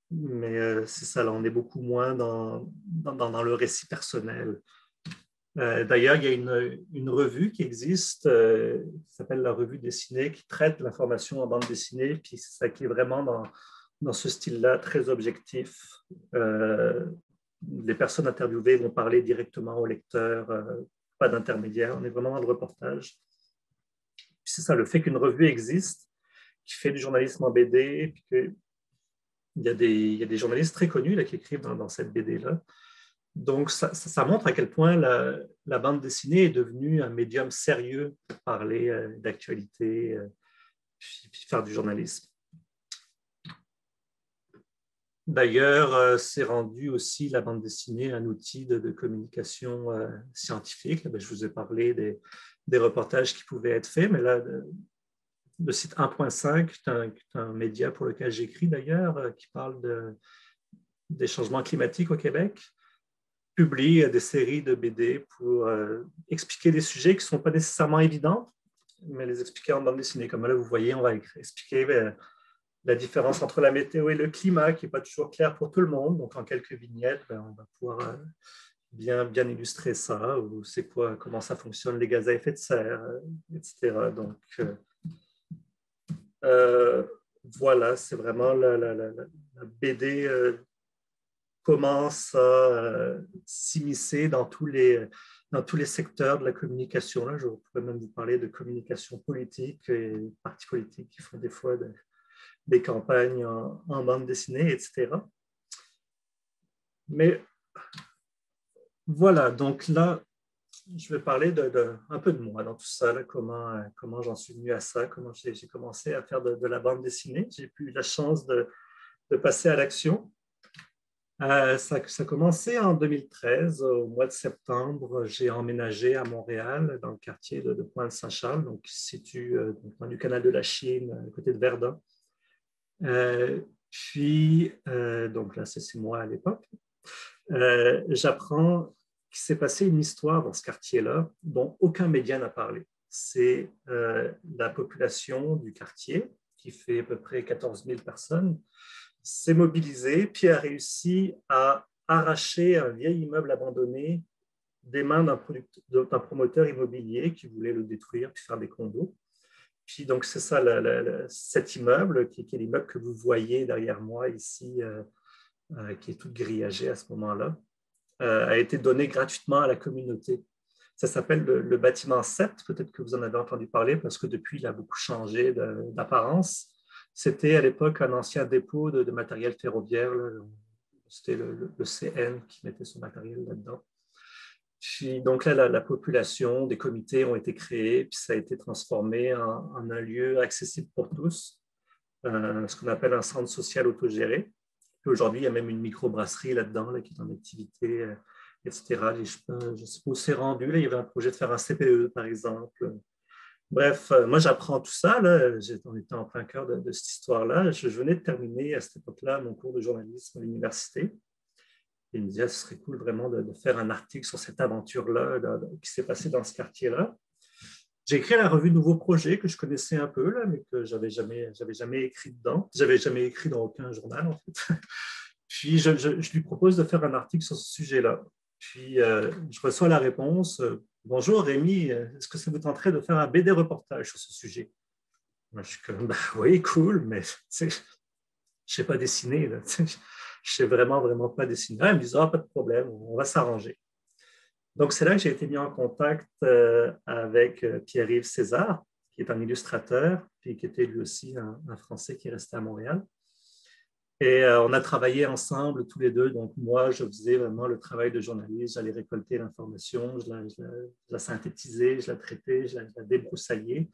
mais c'est ça, là, on est beaucoup moins dans le récit personnel. D'ailleurs, il y a une revue qui existe, qui s'appelle la Revue dessinée, qui traite l'information en bande dessinée, puis c'est ça qui est vraiment dans ce style-là, très objectif. Les personnes interviewées vont parler directement au lecteur, pas d'intermédiaire, on est vraiment dans le reportage. C'est ça, le fait qu'une revue existe, qui fait du journalisme en BD, puis qu'il y a des journalistes très connus là, qui écrivent dans cette BD-là. Donc, ça montre à quel point la bande dessinée est devenue un médium sérieux pour parler d'actualité, puis faire du journalisme. D'ailleurs, c'est rendu aussi la bande dessinée un outil de communication scientifique. Là, je vous ai parlé des reportages qui pouvaient être faits, mais là, le site 1.5, qui est un média pour lequel j'écris d'ailleurs, qui parle des changements climatiques au Québec, publie des séries de BD pour expliquer des sujets qui ne sont pas nécessairement évidents, mais les expliquer en bande dessinée. Comme là, vous voyez, on va expliquer la différence entre la météo et le climat, qui n'est pas toujours clair pour tout le monde. Donc, en quelques vignettes, on va pouvoir bien illustrer ça, ou c'est quoi, comment ça fonctionne, les gaz à effet de serre, etc. Donc, voilà, c'est vraiment la BD commence à s'immiscer dans tous les secteurs de la communication. Là, je pourrais même vous parler de communication politique et partis politiques qui font des fois des campagnes en bande dessinée, etc. Mais voilà, donc là, je vais parler un peu de moi dans tout ça, là, comment j'en suis venu à ça, comment j'ai commencé à faire de la bande dessinée. J'ai eu la chance de passer à l'action. Ça a commencé en 2013, au mois de septembre. J'ai emménagé à Montréal, dans le quartier de Pointe-Saint-Charles, donc, qui se situe dans le canal de la Chine, à côté de Verdun. Donc là, c'est moi à l'époque. J'apprends qu'il s'est passé une histoire dans ce quartier-là dont aucun média n'a parlé. C'est la population du quartier, qui fait à peu près 14 000 personnes, s'est mobilisée, puis a réussi à arracher un vieil immeuble abandonné des mains d'un promoteur immobilier qui voulait le détruire puis faire des condos. Puis donc c'est ça, cet immeuble, qui est l'immeuble que vous voyez derrière moi ici, qui est tout grillagé à ce moment-là, a été donné gratuitement à la communauté. Ça s'appelle le bâtiment 7, peut-être que vous en avez entendu parler, parce que depuis, il a beaucoup changé d'apparence. C'était à l'époque un ancien dépôt de matériel ferroviaire. C'était le CN qui mettait son matériel là-dedans. Puis donc là, la population, des comités ont été créés, puis ça a été transformé en un lieu accessible pour tous, ce qu'on appelle un centre social autogéré. Puis aujourd'hui, il y a même une microbrasserie là-dedans là, qui est en activité, etc. Je sais pas où c'est rendu. Là, il y avait un projet de faire un CPE, par exemple. Bref, moi, j'apprends tout ça. Là. On était en plein cœur de cette histoire-là. Je venais de terminer à cette époque-là mon cours de journalisme à l'université. Et il me disait, ce serait cool vraiment de faire un article sur cette aventure-là qui s'est passée dans ce quartier-là. J'ai écrit à la revue Nouveau Projet, que je connaissais un peu, là, mais que je n'avais jamais écrit dedans. Je n'avais jamais écrit dans aucun journal, en fait. Puis, je lui propose de faire un article sur ce sujet-là. Puis, je reçois la réponse, bonjour Rémi, est-ce que ça vous tenterait de faire un BD reportage sur ce sujet? Moi, je suis comme, bah, oui, cool, mais je ne sais pas dessiner. Là, je ne sais vraiment pas dessiner. Elle me dit, pas de problème, on va s'arranger. Donc, c'est là que j'ai été mis en contact avec Pierre-Yves César, qui est un illustrateur, puis qui était lui aussi un Français qui est resté à Montréal. Et on a travaillé ensemble tous les deux. Donc, moi, je faisais vraiment le travail de journaliste. J'allais récolter l'information, je la synthétisais, je la traitais, je la débroussaillais.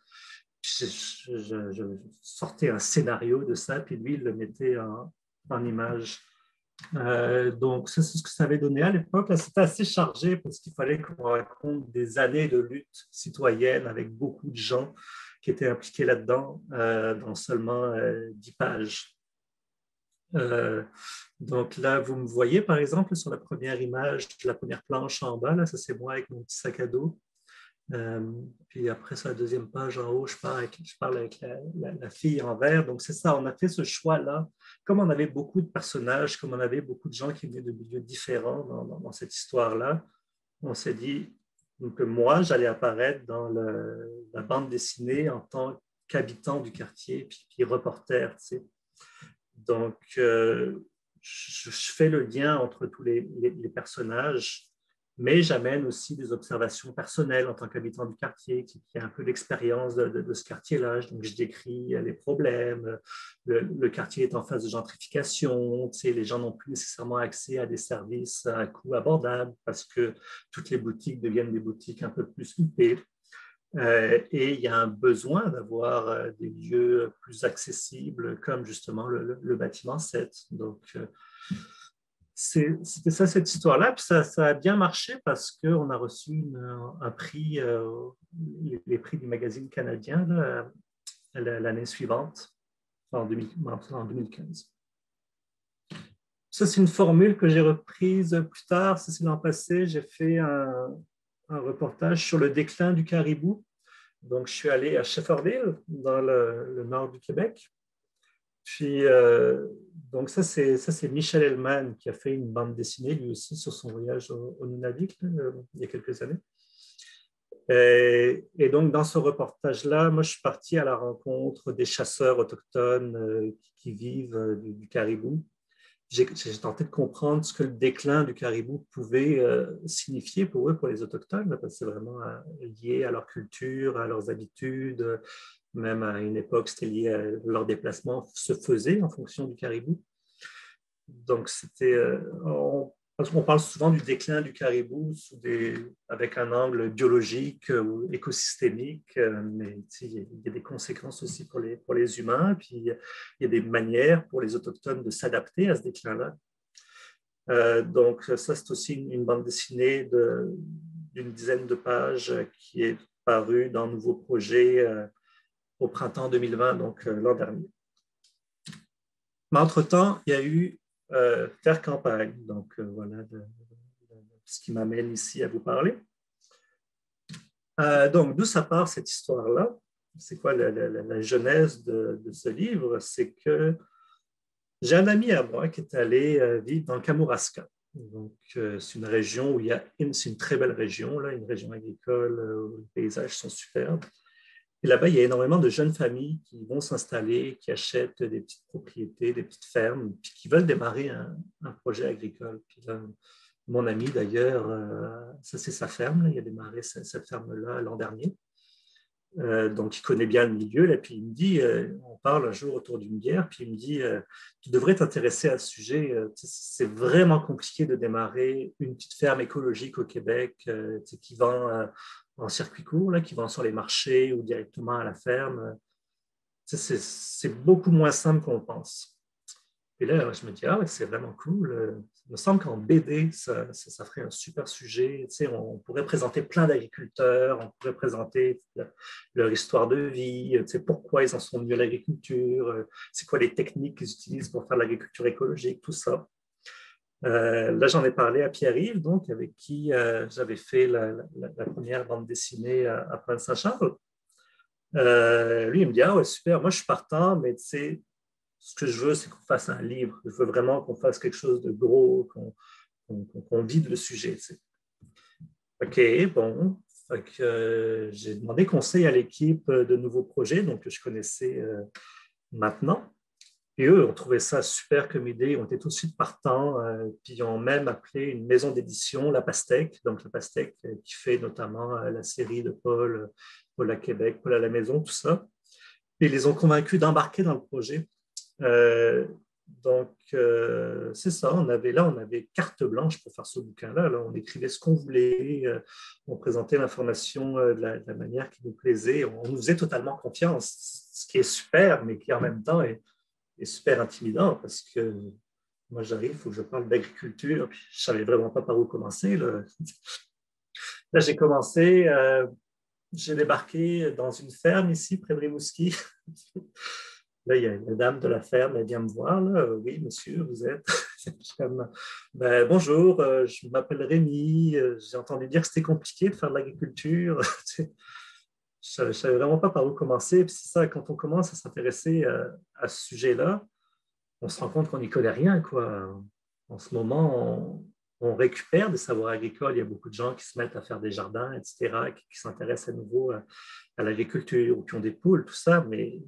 je sortais un scénario de ça, puis lui, il le mettait en image. Donc, ça, c'est ce que ça avait donné à l'époque. C'était assez chargé parce qu'il fallait qu'on raconte des années de lutte citoyenne avec beaucoup de gens qui étaient impliqués là-dedans dans seulement 10 pages. Donc là, vous me voyez, par exemple, sur la première image, la première planche en bas, là, ça c'est moi avec mon petit sac à dos. Puis après, sur la deuxième page en haut, je parle avec la fille en vert. Donc c'est ça, on a fait ce choix-là. Comme on avait beaucoup de personnages, comme on avait beaucoup de gens qui venaient de milieux différents dans cette histoire-là, on s'est dit que moi, j'allais apparaître dans la bande dessinée en tant qu'habitant du quartier, puis reporter, tu sais. Donc, je fais le lien entre tous les personnages, mais j'amène aussi des observations personnelles en tant qu'habitant du quartier, qui a un peu l'expérience de ce quartier-là. Donc, je décris les problèmes. Le quartier est en phase de gentrification. Tu sais, les gens n'ont plus nécessairement accès à des services à coût abordable parce que toutes les boutiques deviennent des boutiques un peu plus huppées. Et il y a un besoin d'avoir des lieux plus accessibles, comme justement le bâtiment 7. Donc, c'était ça, cette histoire-là. Puis ça a bien marché parce qu'on a reçu un prix, les prix du magazine canadien l'année suivante, en 2015. Ça, c'est une formule que j'ai reprise plus tard. Ça, c'est l'an passé. J'ai fait un reportage sur le déclin du caribou. Donc, je suis allé à Shefferville, dans le nord du Québec. Puis, donc ça, c'est Michel Hellman qui a fait une bande dessinée, lui aussi, sur son voyage au Nunavik, il y a quelques années. Et donc, dans ce reportage-là, moi, je suis parti à la rencontre des chasseurs autochtones qui vivent du caribou. J'ai tenté de comprendre ce que le déclin du caribou pouvait signifier pour eux, pour les Autochtones, parce que c'est vraiment lié à leur culture, à leurs habitudes, même à une époque, c'était lié à leur déplacement se faisait en fonction du caribou. Donc, parce qu'on parle souvent du déclin du caribou avec un angle biologique ou écosystémique, mais il y a des conséquences aussi pour les humains, puis il y a des manières pour les Autochtones de s'adapter à ce déclin-là. Donc, ça, c'est aussi une bande dessinée d'une dizaine de pages qui est parue dans Nouveau Projet au printemps 2020, donc l'an dernier. Mais entre-temps, il y a eu Faire campagne, donc voilà ce qui m'amène ici à vous parler. Donc, d'où ça part cette histoire-là? C'est quoi la genèse de ce livre? C'est que j'ai un ami à moi qui est allé vivre dans le Kamouraska. Donc, c'est une région où c'est une très belle région, là, une région agricole où les paysages sont superbes. Et là-bas, il y a énormément de jeunes familles qui vont s'installer, qui achètent des petites propriétés, des petites fermes, puis qui veulent démarrer un projet agricole. Puis là, mon ami, d'ailleurs, ça c'est sa ferme, là, il a démarré cette ferme-là l'an dernier. Donc, il connaît bien le milieu. Là, puis il me dit, on parle un jour autour d'une bière, puis il me dit, tu devrais t'intéresser à ce sujet. C'est vraiment compliqué de démarrer une petite ferme écologique au Québec qui vend en circuit court, là, qui vend sur les marchés ou directement à la ferme. C'est beaucoup moins simple qu'on le pense. Et là, je me dis, ah ouais, c'est vraiment cool. Il me semble qu'en BD, ça ferait un super sujet. Tu sais, on pourrait présenter plein d'agriculteurs, on pourrait présenter leur histoire de vie, tu sais, pourquoi ils en sont venus à l'agriculture, c'est quoi les techniques qu'ils utilisent pour faire l'agriculture écologique, tout ça. Là, j'en ai parlé à Pierre-Yves, donc, avec qui j'avais fait la première bande dessinée à Pointe-Saint-Charles. Lui, il me dit, ah ouais, super, moi je suis partant, mais tu sais, ce que je veux, c'est qu'on fasse un livre. Je veux vraiment qu'on fasse quelque chose de gros, qu'on vide le sujet. Tu sais. OK, bon. J'ai demandé conseil à l'équipe de Nouveaux Projets, donc que je connaissais maintenant. Et eux ont trouvé ça super comme idée, ils ont été tout de suite partants, puis ils ont même appelé une maison d'édition, La Pastèque, donc La Pastèque qui fait notamment la série de Paul à Québec, Paul à la maison, tout ça. Et ils les ont convaincus d'embarquer dans le projet. Donc, c'est ça, on avait carte blanche pour faire ce bouquin-là. Là, on écrivait ce qu'on voulait, on présentait l'information de la manière qui nous plaisait, on nous faisait totalement confiance, ce qui est super, mais qui en même temps est super intimidant parce que moi, j'arrive, il faut que je parle d'agriculture, puis je ne savais vraiment pas par où commencer. Là j'ai commencé, j'ai débarqué dans une ferme ici, près de Rimouski. Là, il y a une dame de la ferme, elle vient me voir. Là. Oui, monsieur, vous êtes. Comme, ben, bonjour, je m'appelle Rémi. J'ai entendu dire que c'était compliqué de faire de l'agriculture. Je ne savais vraiment pas par où commencer. Puis c'est ça, quand on commence à s'intéresser à ce sujet-là, on se rend compte qu'on n'y connaît rien, quoi. En ce moment, on récupère des savoirs agricoles. Il y a beaucoup de gens qui se mettent à faire des jardins, etc., qui s'intéressent à nouveau à l'agriculture ou qui ont des poules, tout ça, mais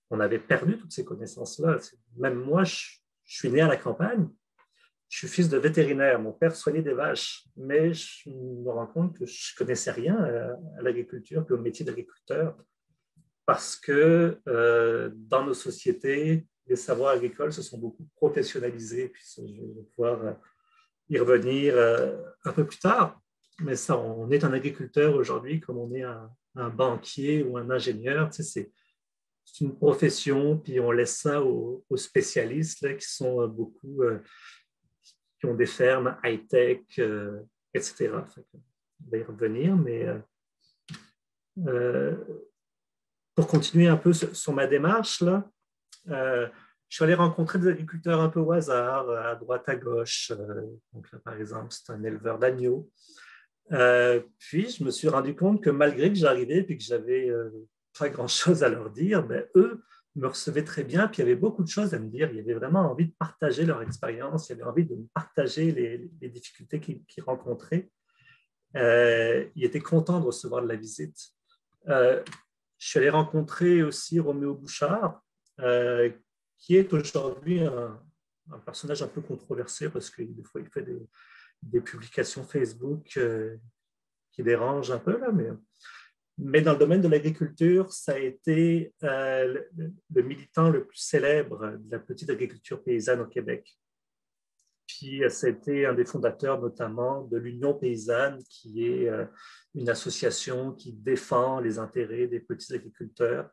on avait perdu toutes ces connaissances-là. Même moi, je suis né à la campagne, je suis fils de vétérinaire, mon père soignait des vaches, mais je me rends compte que je ne connaissais rien à l'agriculture, puis au métier d'agriculteur, parce que dans nos sociétés, les savoirs agricoles se sont beaucoup professionnalisés, puis je vais pouvoir y revenir un peu plus tard. Mais ça, on est un agriculteur aujourd'hui comme on est un banquier ou un ingénieur. Tu sais, c'est une profession, puis on laisse ça aux spécialistes là, qui sont beaucoup, qui ont des fermes high-tech, etc. On va y revenir, mais pour continuer un peu sur ma démarche, là, je suis allé rencontrer des agriculteurs un peu au hasard, à droite, à gauche. Donc là, par exemple, c'est un éleveur d'agneaux. Puis, je me suis rendu compte que malgré que j'arrivais et que j'avais pas grand-chose à leur dire, ben, eux me recevaient très bien, puis il y avait beaucoup de choses à me dire. Il y avait vraiment envie de partager leur expérience, il y avait envie de me partager les difficultés qu'ils rencontraient. Ils étaient contents de recevoir de la visite. Je suis allé rencontrer aussi Roméo Bouchard, qui est aujourd'hui un personnage un peu controversé parce que des fois il fait des publications Facebook qui dérangent un peu, là, mais dans le domaine de l'agriculture, ça a été le militant le plus célèbre de la petite agriculture paysanne au Québec. Puis, c'était un des fondateurs notamment de l'Union paysanne, qui est une association qui défend les intérêts des petits agriculteurs.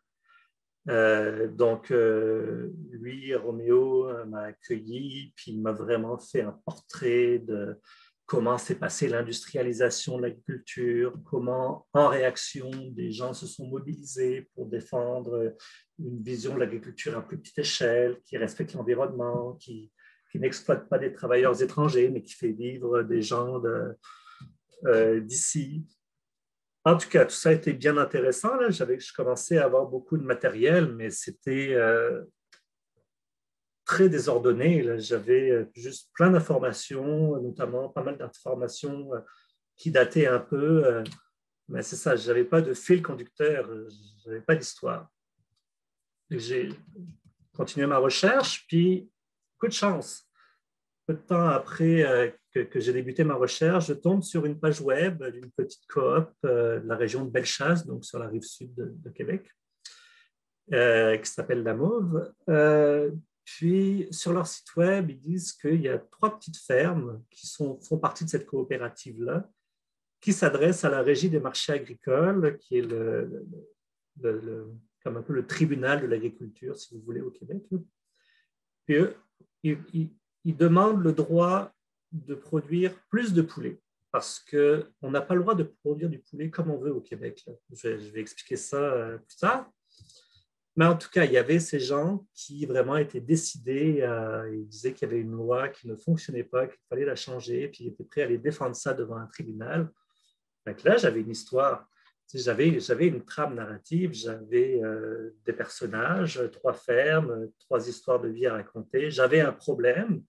Donc, lui, Roméo, m'a accueilli, puis il m'a vraiment fait un portrait de comment s'est passée l'industrialisation de l'agriculture, comment, en réaction, des gens se sont mobilisés pour défendre une vision de l'agriculture à plus petite échelle, qui respecte l'environnement, qui n'exploite pas des travailleurs étrangers, mais qui fait vivre des gens d'ici. En tout cas, tout ça a été bien intéressant. Là. Je commençais à avoir beaucoup de matériel, mais c'était très désordonné. J'avais juste plein d'informations, notamment pas mal d'informations qui dataient un peu. Mais c'est ça, je n'avais pas de fil conducteur, je n'avais pas d'histoire. J'ai continué ma recherche, puis coup de chance. Peu de temps après que j'ai débuté ma recherche, je tombe sur une page web d'une petite coop de la région de Bellechasse, donc sur la rive sud de Québec, qui s'appelle La Mauve. Puis, sur leur site web, ils disent qu'il y a 3 petites fermes qui font partie de cette coopérative-là, qui s'adressent à la Régie des marchés agricoles, qui est comme un peu le tribunal de l'agriculture, si vous voulez, au Québec. Puis eux, ils demandent le droit de produire plus de poulet parce qu'on n'a pas le droit de produire du poulet comme on veut au Québec. Je vais expliquer ça plus tard. Mais en tout cas, il y avait ces gens qui vraiment étaient décidés, ils disaient qu'il y avait une loi qui ne fonctionnait pas, qu'il fallait la changer, puis ils étaient prêts à aller défendre ça devant un tribunal. Donc là, j'avais une histoire. J'avais une trame narrative, j'avais des personnages, 3 fermes, 3 histoires de vie à raconter. J'avais un problème,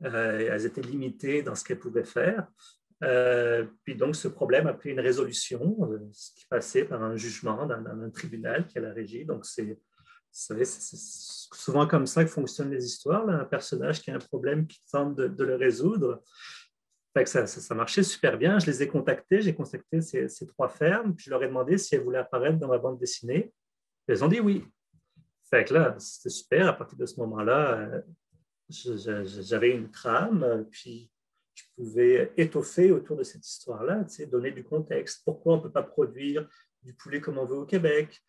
elles étaient limitées dans ce qu'elles pouvaient faire. Puis donc, ce problème a pris une résolution, ce qui passait par un jugement d'un tribunal qui est la régie. Donc, c'est souvent comme ça que fonctionnent les histoires. Là. Un personnage qui a un problème qui tente de le résoudre. Fait que ça marchait super bien. Je les ai contactés, j'ai contacté ces 3 fermes, puis je leur ai demandé si elles voulaient apparaître dans ma bande dessinée. Elles ont dit oui. Fait que là, c'était super. À partir de ce moment-là, j'avais une trame, puis je pouvais étoffer autour de cette histoire-là, tu sais, donner du contexte. Pourquoi on ne peut pas produire du poulet comme on veut au Québec?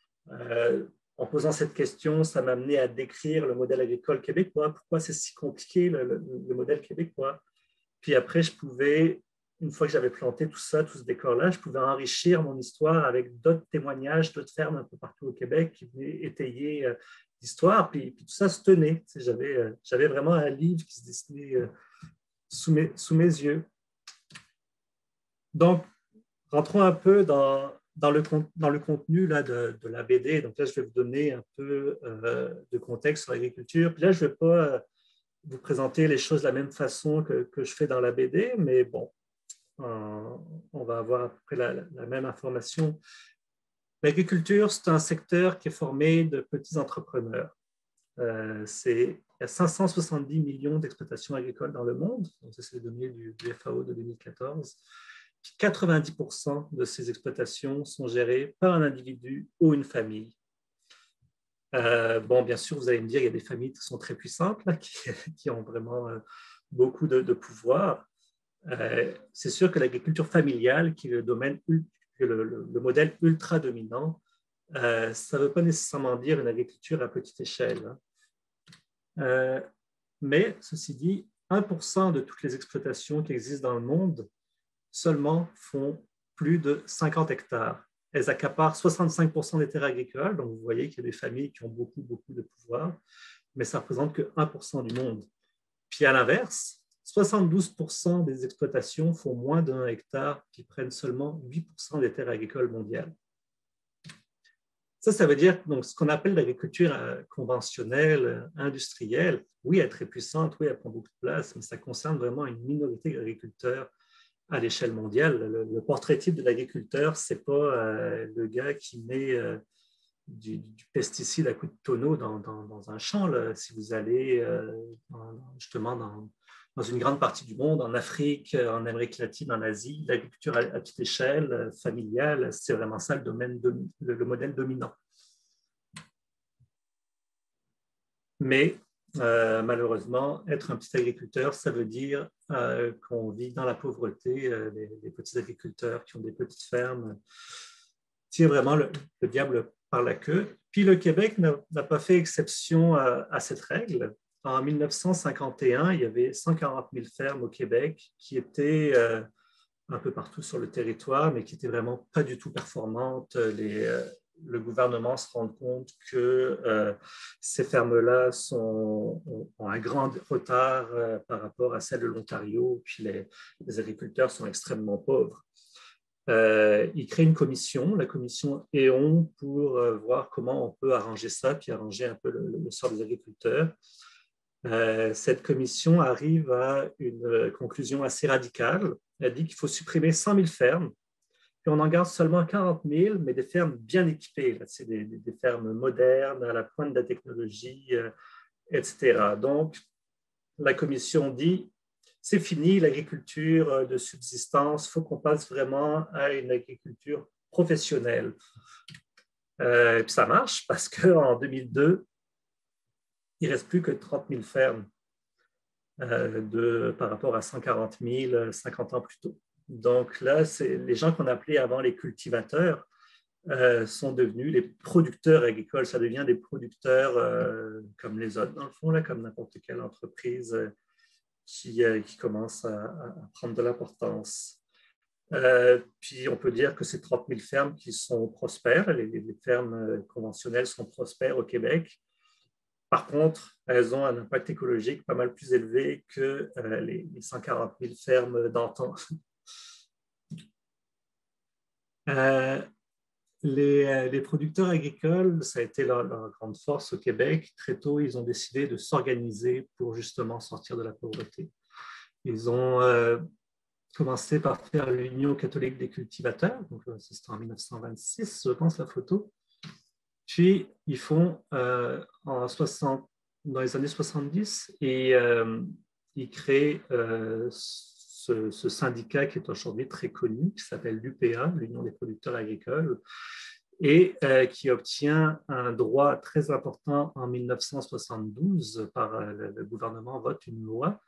En posant cette question, ça m'a amené à décrire le modèle agricole québécois. Pourquoi c'est si compliqué le modèle québécois? Puis après, je pouvais, une fois que j'avais planté tout ça, tout ce décor-là, je pouvais enrichir mon histoire avec d'autres témoignages, d'autres fermes un peu partout au Québec qui venaient étayer l'histoire. Puis tout ça se tenait. Tu sais, j'avais vraiment un livre qui se dessinait sous mes yeux. Donc, rentrons un peu dans le contenu là, de la BD. Donc là, je vais vous donner un peu de contexte sur l'agriculture. Puis là, je ne vais pas vous présenter les choses de la même façon que je fais dans la BD, mais bon, on va avoir à peu près la même information. L'agriculture, c'est un secteur qui est formé de petits entrepreneurs. Il y a 570 millions d'exploitations agricoles dans le monde, donc ça c'est les données du FAO de 2014. 90% de ces exploitations sont gérées par un individu ou une famille. Bon, bien sûr, vous allez me dire, il y a des familles qui sont très puissantes, là, qui ont vraiment beaucoup de pouvoir. C'est sûr que l'agriculture familiale, qui est le modèle ultra dominant, ça ne veut pas nécessairement dire une agriculture à petite échelle. Mais, ceci dit, 1% de toutes les exploitations qui existent dans le monde seulement font plus de 50 hectares. Elles accaparent 65% des terres agricoles, donc vous voyez qu'il y a des familles qui ont beaucoup, beaucoup de pouvoir, mais ça ne représente que 1% du monde. Puis à l'inverse, 72% des exploitations font moins d'1 hectare, qui prennent seulement 8% des terres agricoles mondiales. Ça veut dire donc, ce qu'on appelle l'agriculture conventionnelle, industrielle. Oui, elle est très puissante, oui, elle prend beaucoup de place, mais ça concerne vraiment une minorité d'agriculteurs à l'échelle mondiale. Le portrait type de l'agriculteur, ce n'est pas le gars qui met du pesticide à coups de tonneau dans un champ. Là. Si vous allez justement dans une grande partie du monde, en Afrique, en Amérique latine, en Asie, l'agriculture à petite échelle, familiale, c'est vraiment ça le modèle dominant. Mais malheureusement, être un petit agriculteur, ça veut dire qu'on vit dans la pauvreté. Les petits agriculteurs qui ont des petites fermes tirent vraiment le diable par la queue. Puis le Québec n'a pas fait exception à cette règle. En 1951, il y avait 140 000 fermes au Québec qui étaient un peu partout sur le territoire, mais qui n'étaient vraiment pas du tout performantes. Le gouvernement se rend compte que ces fermes-là ont un grand retard par rapport à celles de l'Ontario, puis les agriculteurs sont extrêmement pauvres. Il crée une commission, la commission EON, pour voir comment on peut arranger ça, puis arranger un peu le sort des agriculteurs. Cette commission arrive à une conclusion assez radicale. Elle dit qu'il faut supprimer 100 000 fermes, puis on en garde seulement 40 000, mais des fermes bien équipées. C'est des fermes modernes, à la pointe de la technologie, etc. Donc, la commission dit c'est fini l'agriculture de subsistance, il faut qu'on passe vraiment à une agriculture professionnelle. Et puis ça marche parce qu'en 2002, il ne reste plus que 30 000 fermes par rapport à 140 000 50 ans plus tôt. Donc là, les gens qu'on appelait avant les cultivateurs sont devenus les producteurs agricoles. Ça devient des producteurs comme les autres, dans le fond, là, comme n'importe quelle entreprise qui commence à prendre de l'importance. Puis on peut dire que ces 30 000 fermes qui sont prospères, les fermes conventionnelles sont prospères au Québec. Par contre, elles ont un impact écologique pas mal plus élevé que les 140 000 fermes d'antan. Les producteurs agricoles, ça a été leur grande force au Québec. Très tôt, ils ont décidé de s'organiser pour justement sortir de la pauvreté. Ils ont commencé par faire l'Union catholique des cultivateurs, donc c'était en 1926, je pense, la photo. Puis, ils font dans les années 70 et ils créent ce syndicat qui est aujourd'hui très connu, qui s'appelle l'UPA, l'Union des producteurs agricoles. et qui obtient un droit très important en 1972 par le gouvernement vote une loi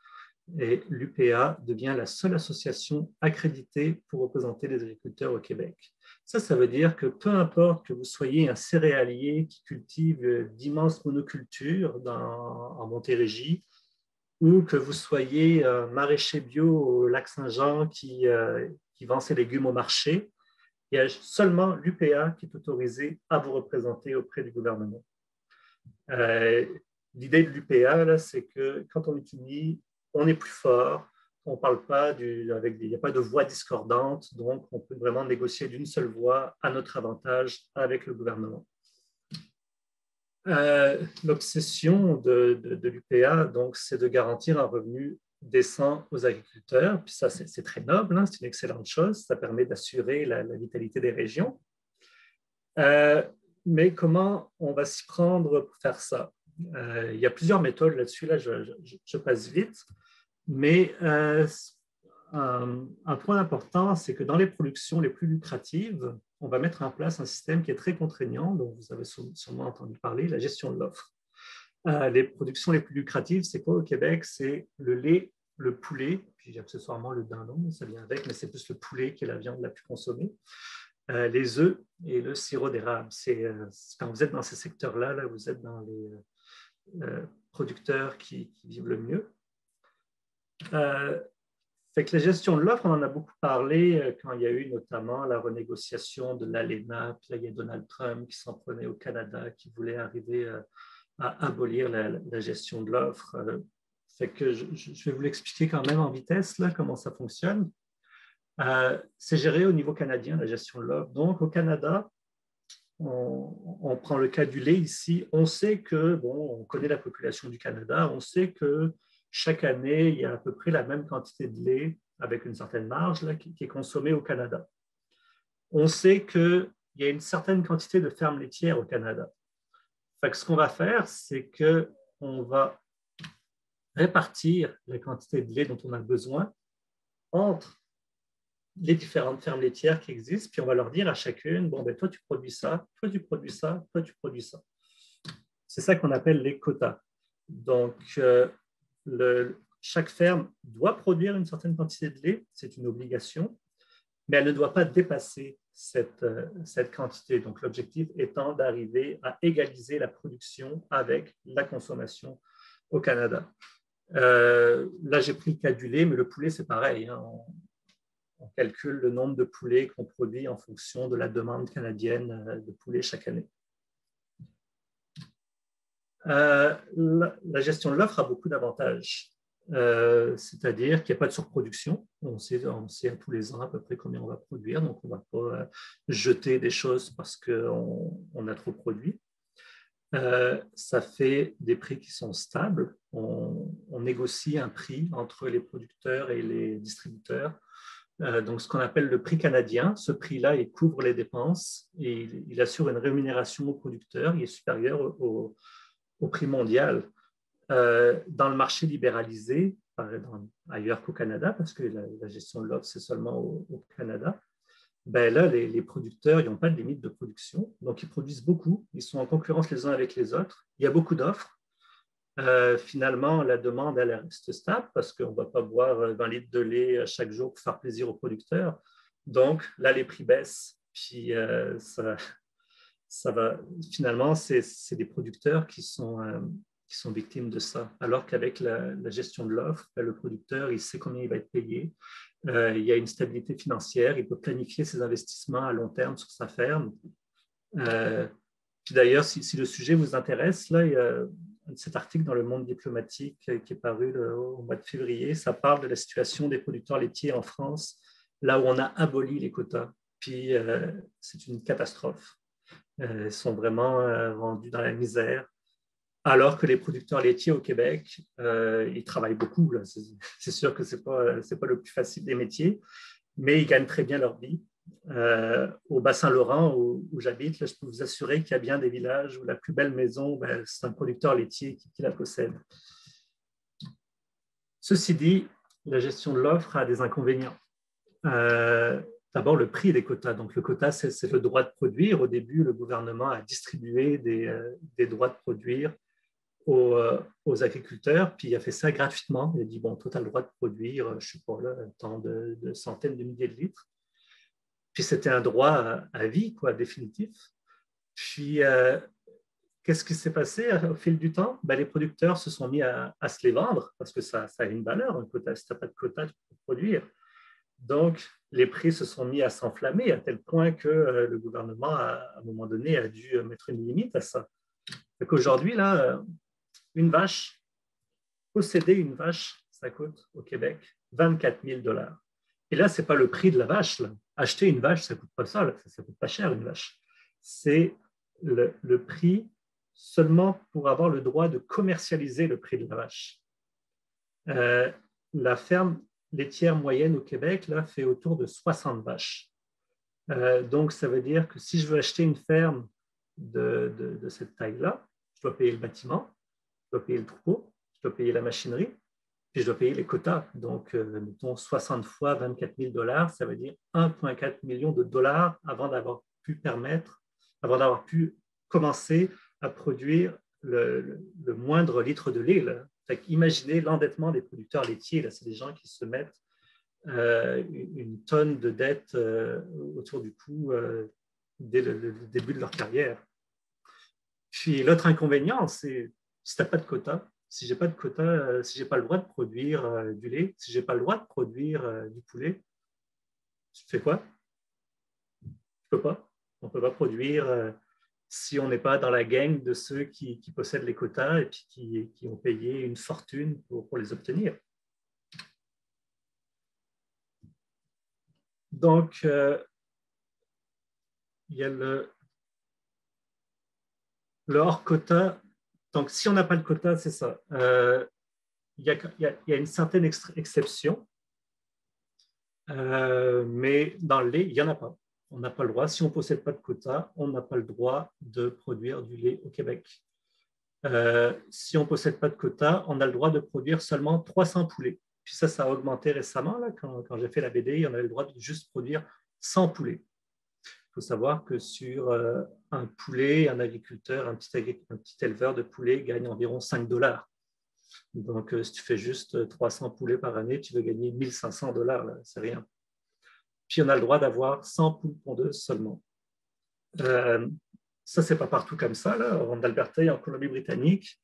et l'UPA devient la seule association accréditée pour représenter les agriculteurs au Québec. Ça veut dire que peu importe que vous soyez un céréalier qui cultive d'immenses monocultures en Montérégie ou que vous soyez un maraîcher bio au lac Saint-Jean qui vend ses légumes au marché, il y a seulement l'UPA qui est autorisé à vous représenter auprès du gouvernement. L'idée de l'UPA, c'est que quand on est unis, on est plus fort, on parle pas il n'y a pas de voix discordante, donc on peut vraiment négocier d'une seule voix à notre avantage avec le gouvernement. L'obsession de l'UPA, donc, c'est de garantir un revenu décent aux agriculteurs, puis ça, c'est très noble, hein, c'est une excellente chose, ça permet d'assurer la vitalité des régions. Mais comment on va s'y prendre pour faire ça? Il y a plusieurs méthodes là-dessus, là, je passe vite, mais un point important, c'est que dans les productions les plus lucratives, on va mettre en place un système qui est très contraignant, dont vous avez sûrement entendu parler, la gestion de l'offre. Les productions les plus lucratives, c'est quoi au Québec? C'est le lait, le poulet, puis accessoirement le dindon, ça vient avec, mais c'est plus le poulet qui est la viande la plus consommée. Les œufs et le sirop d'érable. Quand vous êtes dans ces secteurs-là, là, vous êtes dans les producteurs qui vivent le mieux. Fait que la gestion de l'offre, on en a beaucoup parlé quand il y a eu notamment la renégociation de l'ALENA, puis là, il y a Donald Trump qui s'en prenait au Canada, qui voulait arriver à abolir la gestion de l'offre. Fait que je vais vous l'expliquer quand même en vitesse, là, comment ça fonctionne. C'est géré au niveau canadien, la gestion de l'offre. Donc, au Canada, on prend le cas du lait ici. On sait que, bon, on connaît la population du Canada, on sait que chaque année, il y a à peu près la même quantité de lait avec une certaine marge là, qui est consommée au Canada. On sait qu'il y a une certaine quantité de fermes laitières au Canada. Fait que ce qu'on va faire, c'est qu'on va répartir la quantité de lait dont on a besoin entre les différentes fermes laitières qui existent, puis on va leur dire à chacune, bon, ben, toi, tu produis ça, toi, tu produis ça, toi, tu produis ça. C'est ça qu'on appelle les quotas. Donc, chaque ferme doit produire une certaine quantité de lait, c'est une obligation, mais elle ne doit pas dépasser cette quantité. Donc, l'objectif étant d'arriver à égaliser la production avec la consommation au Canada. Là, j'ai pris le cas du lait, mais le poulet, c'est pareil. Hein. On calcule le nombre de poulets qu'on produit en fonction de la demande canadienne de poulets chaque année. La gestion de l'offre a beaucoup d'avantages. C'est-à-dire qu'il n'y a pas de surproduction. On sait tous les ans à peu près combien on va produire, donc on ne va pas jeter des choses parce qu'on a trop produit. Ça fait des prix qui sont stables. On négocie un prix entre les producteurs et les distributeurs. Donc, ce qu'on appelle le prix canadien, ce prix-là, il couvre les dépenses et il assure une rémunération aux producteurs. Il est supérieur au prix mondial. Dans le marché libéralisé, ailleurs qu'au Canada, parce que la gestion de l'offre, c'est seulement au Canada, ben là, les producteurs, ils n'ont pas de limite de production, donc ils produisent beaucoup, ils sont en concurrence les uns avec les autres, il y a beaucoup d'offres. Finalement, la demande, elle reste stable parce qu'on ne va pas boire 20 litres de lait chaque jour pour faire plaisir aux producteurs. Donc là, les prix baissent, puis ça va. Finalement, c'est des producteurs qui sont victimes de ça. Alors qu'avec la gestion de l'offre, le producteur, il sait combien il va être payé. Il y a une stabilité financière, il peut planifier ses investissements à long terme sur sa ferme. Puis d'ailleurs, si le sujet vous intéresse, là, il y a cet article dans le Monde diplomatique qui est paru au mois de février. Ça parle de la situation des producteurs laitiers en France, là où on a aboli les quotas. Puis c'est une catastrophe. Ils sont vraiment rendus dans la misère. Alors que les producteurs laitiers au Québec, ils travaillent beaucoup. C'est sûr que ce n'est pas le plus facile des métiers, mais ils gagnent très bien leur vie. Au Bas-Saint-Laurent, où j'habite, je peux vous assurer qu'il y a bien des villages où la plus belle maison, c'est un producteur laitier qui la possède. Ceci dit, la gestion de l'offre a des inconvénients. d'abord le prix des quotas. Donc, le quota, c'est le droit de produire. Au début, le gouvernement a distribué des droits de produire aux agriculteurs, puis il a fait ça gratuitement. Il a dit, bon, toi, tu as le droit de produire, je ne sais pas, là, tant de centaines de milliers de litres. Puis c'était un droit à vie, quoi, définitif. Puis, qu'est-ce qui s'est passé au fil du temps? Ben, les producteurs se sont mis à se les vendre parce que ça a une valeur, un quota. Si tu n'as pas de quota, tu peux produire. Donc, les prix se sont mis à s'enflammer à tel point que le gouvernement, à un moment donné, a dû mettre une limite à ça. Donc aujourd'hui, là, une vache, posséder une vache, ça coûte au Québec 24 000 $. Et là, ce n'est pas le prix de la vache. Là. Acheter une vache, ça ne coûte pas ça. Ça ne coûte pas cher, une vache. C'est le prix seulement pour avoir le droit de commercialiser le prix de la vache. La ferme laitière moyenne au Québec là, fait autour de 60 vaches. Donc, ça veut dire que si je veux acheter une ferme de cette taille-là, je dois payer le bâtiment, je dois payer le troupeau, je dois payer la machinerie, puis je dois payer les quotas. Donc, mettons 60 fois 24 000 $, ça veut dire 1,4 million de dollars avant d'avoir pu commencer à produire le moindre litre de lait. Là. Imaginez l'endettement des producteurs laitiers. Là, c'est des gens qui se mettent une tonne de dettes autour du cou dès le début de leur carrière. Puis l'autre inconvénient, c'est si tu n'as pas de quota, si je n'ai pas de quota, si je n'ai pas le droit de produire du lait, si je n'ai pas le droit de produire du poulet, tu fais quoi? Tu ne peux pas. On ne peut pas produire si on n'est pas dans la gang de ceux qui possèdent les quotas et puis qui ont payé une fortune pour les obtenir. Donc, il y a le hors quota. Donc, si on n'a pas de quota, c'est ça. Il y a une certaine exception, mais dans le lait, il n'y en a pas. On n'a pas le droit. Si on ne possède pas de quota, on n'a pas le droit de produire du lait au Québec. Si on ne possède pas de quota, on a le droit de produire seulement 300 poulets. Puis ça a augmenté récemment. Là, quand j'ai fait la BDI, on avait le droit de juste produire 100 poulets. Il faut savoir que sur un poulet, un agriculteur, un petit éleveur de poulets gagne environ 5 $. Donc, si tu fais juste 300 poulets par année, tu veux gagner 1 500 $, c'est rien. Puis, on a le droit d'avoir 100 poules pondeuses seulement. Ça, ce n'est pas partout comme ça. Là. En Alberta et en Colombie-Britannique,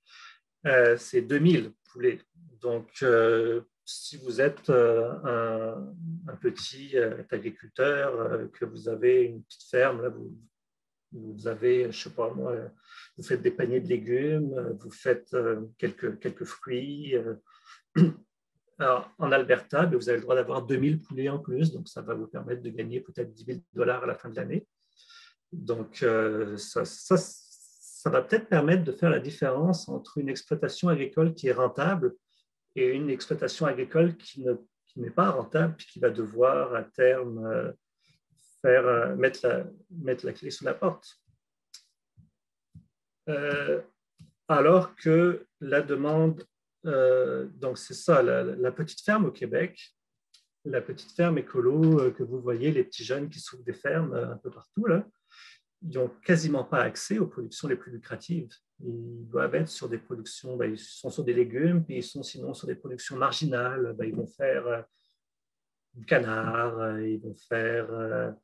c'est 2000 poulets. Donc, si vous êtes un petit agriculteur, que vous avez une petite ferme, là, vous avez, je ne sais pas moi, vous faites des paniers de légumes, vous faites quelques fruits. Alors, en Alberta, vous avez le droit d'avoir 2000 poulets en plus, donc ça va vous permettre de gagner peut-être 10 000 $ à la fin de l'année. Donc, ça va peut-être permettre de faire la différence entre une exploitation agricole qui est rentable et une exploitation agricole qui n'est pas rentable et qui va devoir à terme mettre la clé sous la porte. Alors que la demande, donc c'est ça, la petite ferme au Québec, la petite ferme écolo que vous voyez, les petits jeunes qui s'ouvrent des fermes un peu partout, là, ils n'ont quasiment pas accès aux productions les plus lucratives. Ils doivent être sur des productions, ils sont sur des légumes, puis ils sont sinon sur des productions marginales. Ils vont faire du canard, ils vont faire...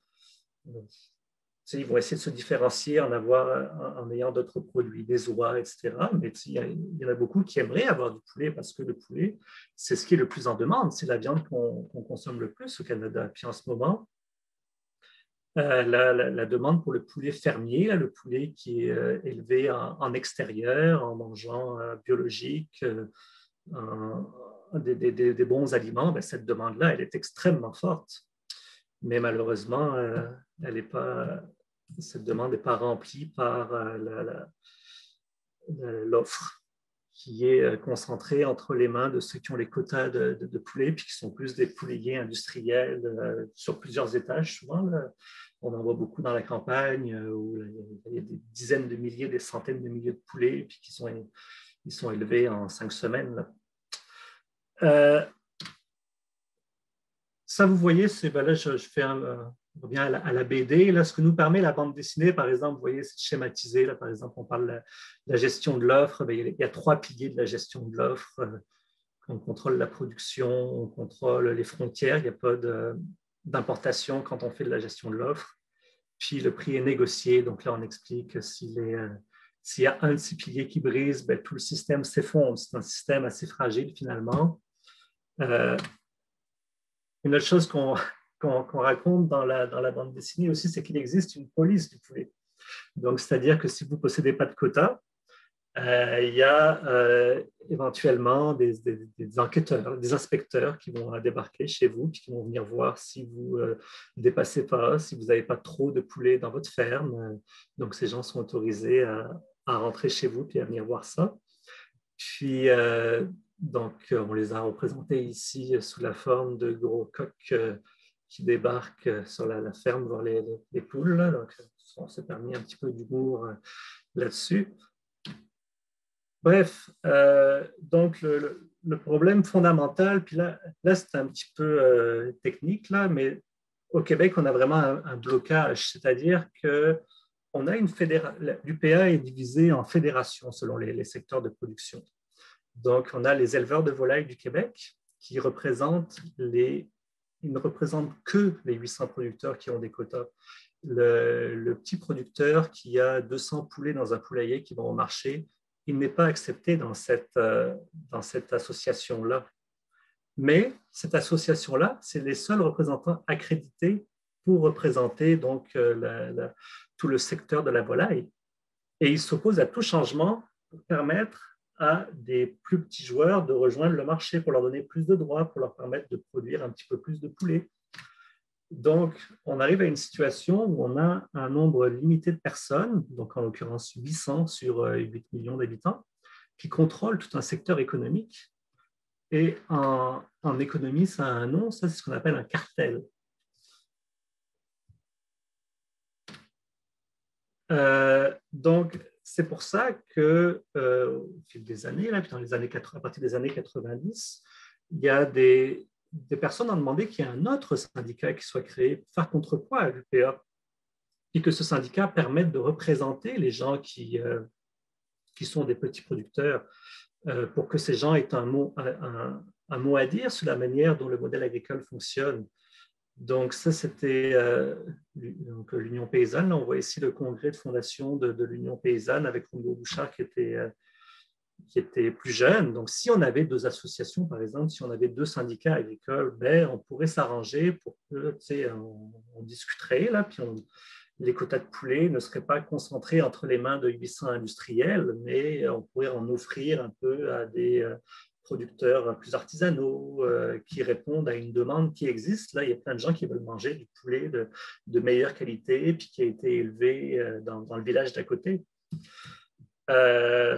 ils vont essayer de se différencier en ayant d'autres produits, des oies, etc. Mais il y en a beaucoup qui aimeraient avoir du poulet parce que le poulet, c'est ce qui est le plus en demande. C'est la viande qu'on consomme le plus au Canada. Puis en ce moment, la demande pour le poulet fermier, là, le poulet qui est élevé en extérieur, en mangeant biologique, des bons aliments, cette demande-là, elle est extrêmement forte. Mais malheureusement, cette demande n'est pas remplie par l'offre qui est concentrée entre les mains de ceux qui ont les quotas de poulets, puis qui sont plus des poulaillers industriels sur plusieurs étages souvent. Là. On en voit beaucoup dans la campagne où il y a des dizaines de milliers, des centaines de milliers de poulets, puis ils sont élevés en 5 semaines. Là. ça, vous voyez, ben là, je fais on revient à la BD. Là, ce que nous permet la bande dessinée, par exemple, vous voyez, c'est schématisé. Là, par exemple, on parle de la gestion de l'offre. Ben, il y a 3 piliers de la gestion de l'offre. On contrôle la production, on contrôle les frontières. Il n'y a pas d'importation quand on fait de la gestion de l'offre. Puis le prix est négocié. Donc là, on explique s'il y a un de ces piliers qui brise, ben, tout le système s'effondre. C'est un système assez fragile finalement. Une autre chose qu'on raconte dans la bande dessinée aussi, c'est qu'il existe une police du poulet. Donc, c'est-à-dire que si vous ne possédez pas de quota, il y a éventuellement des enquêteurs, des inspecteurs qui vont débarquer chez vous, puis qui vont venir voir si vous ne dépassez pas, si vous n'avez pas trop de poulets dans votre ferme. Donc, ces gens sont autorisés à rentrer chez vous puis à venir voir ça. Puis, donc, on les a représentés ici sous la forme de gros coqs qui débarquent sur la ferme voir les poules. Là. Donc, on s'est permis un petit peu d'humour là-dessus. Bref, donc le problème fondamental, puis là c'est un petit peu technique, là, mais au Québec, on a vraiment un blocage, c'est-à-dire qu'on a l'UPA est divisé en fédérations selon les secteurs de production. Donc, on a les éleveurs de volailles du Québec qui ils ne représentent que les 800 producteurs qui ont des quotas. Le petit producteur qui a 200 poulets dans un poulailler qui vont au marché, il n'est pas accepté dans cette association-là. Mais cette association-là, c'est les seuls représentants accrédités pour représenter donc, tout le secteur de la volaille. Et ils s'opposent à tout changement pour permettre à des plus petits joueurs de rejoindre le marché, pour leur donner plus de droits, pour leur permettre de produire un petit peu plus de poulets. Donc, on arrive à une situation où on a un nombre limité de personnes, donc en l'occurrence 800 sur 8 millions d'habitants, qui contrôlent tout un secteur économique. Et en économie, ça a un nom, ça c'est ce qu'on appelle un cartel. Donc, c'est pour ça que, au fil des années, là, puis à partir des années 90, il y a des personnes ont demandé qu'il y ait un autre syndicat qui soit créé pour faire contrepoids à l'UPA et que ce syndicat permette de représenter les gens qui sont des petits producteurs pour que ces gens aient un mot à dire sur la manière dont le modèle agricole fonctionne. Donc ça, c'était l'Union paysanne. Là, on voit ici le congrès de fondation de l'Union paysanne avec Rondeau Bouchard qui était plus jeune. Donc, si on avait 2 associations, par exemple, si on avait 2 syndicats agricoles, ben, on pourrait s'arranger pour que, on discuterait, là, puis les quotas de poulets ne seraient pas concentrés entre les mains de 800 industriels, mais on pourrait en offrir un peu à des producteurs plus artisanaux qui répondent à une demande qui existe. Là, il y a plein de gens qui veulent manger du poulet de meilleure qualité, puis qui a été élevé dans le village d'à côté.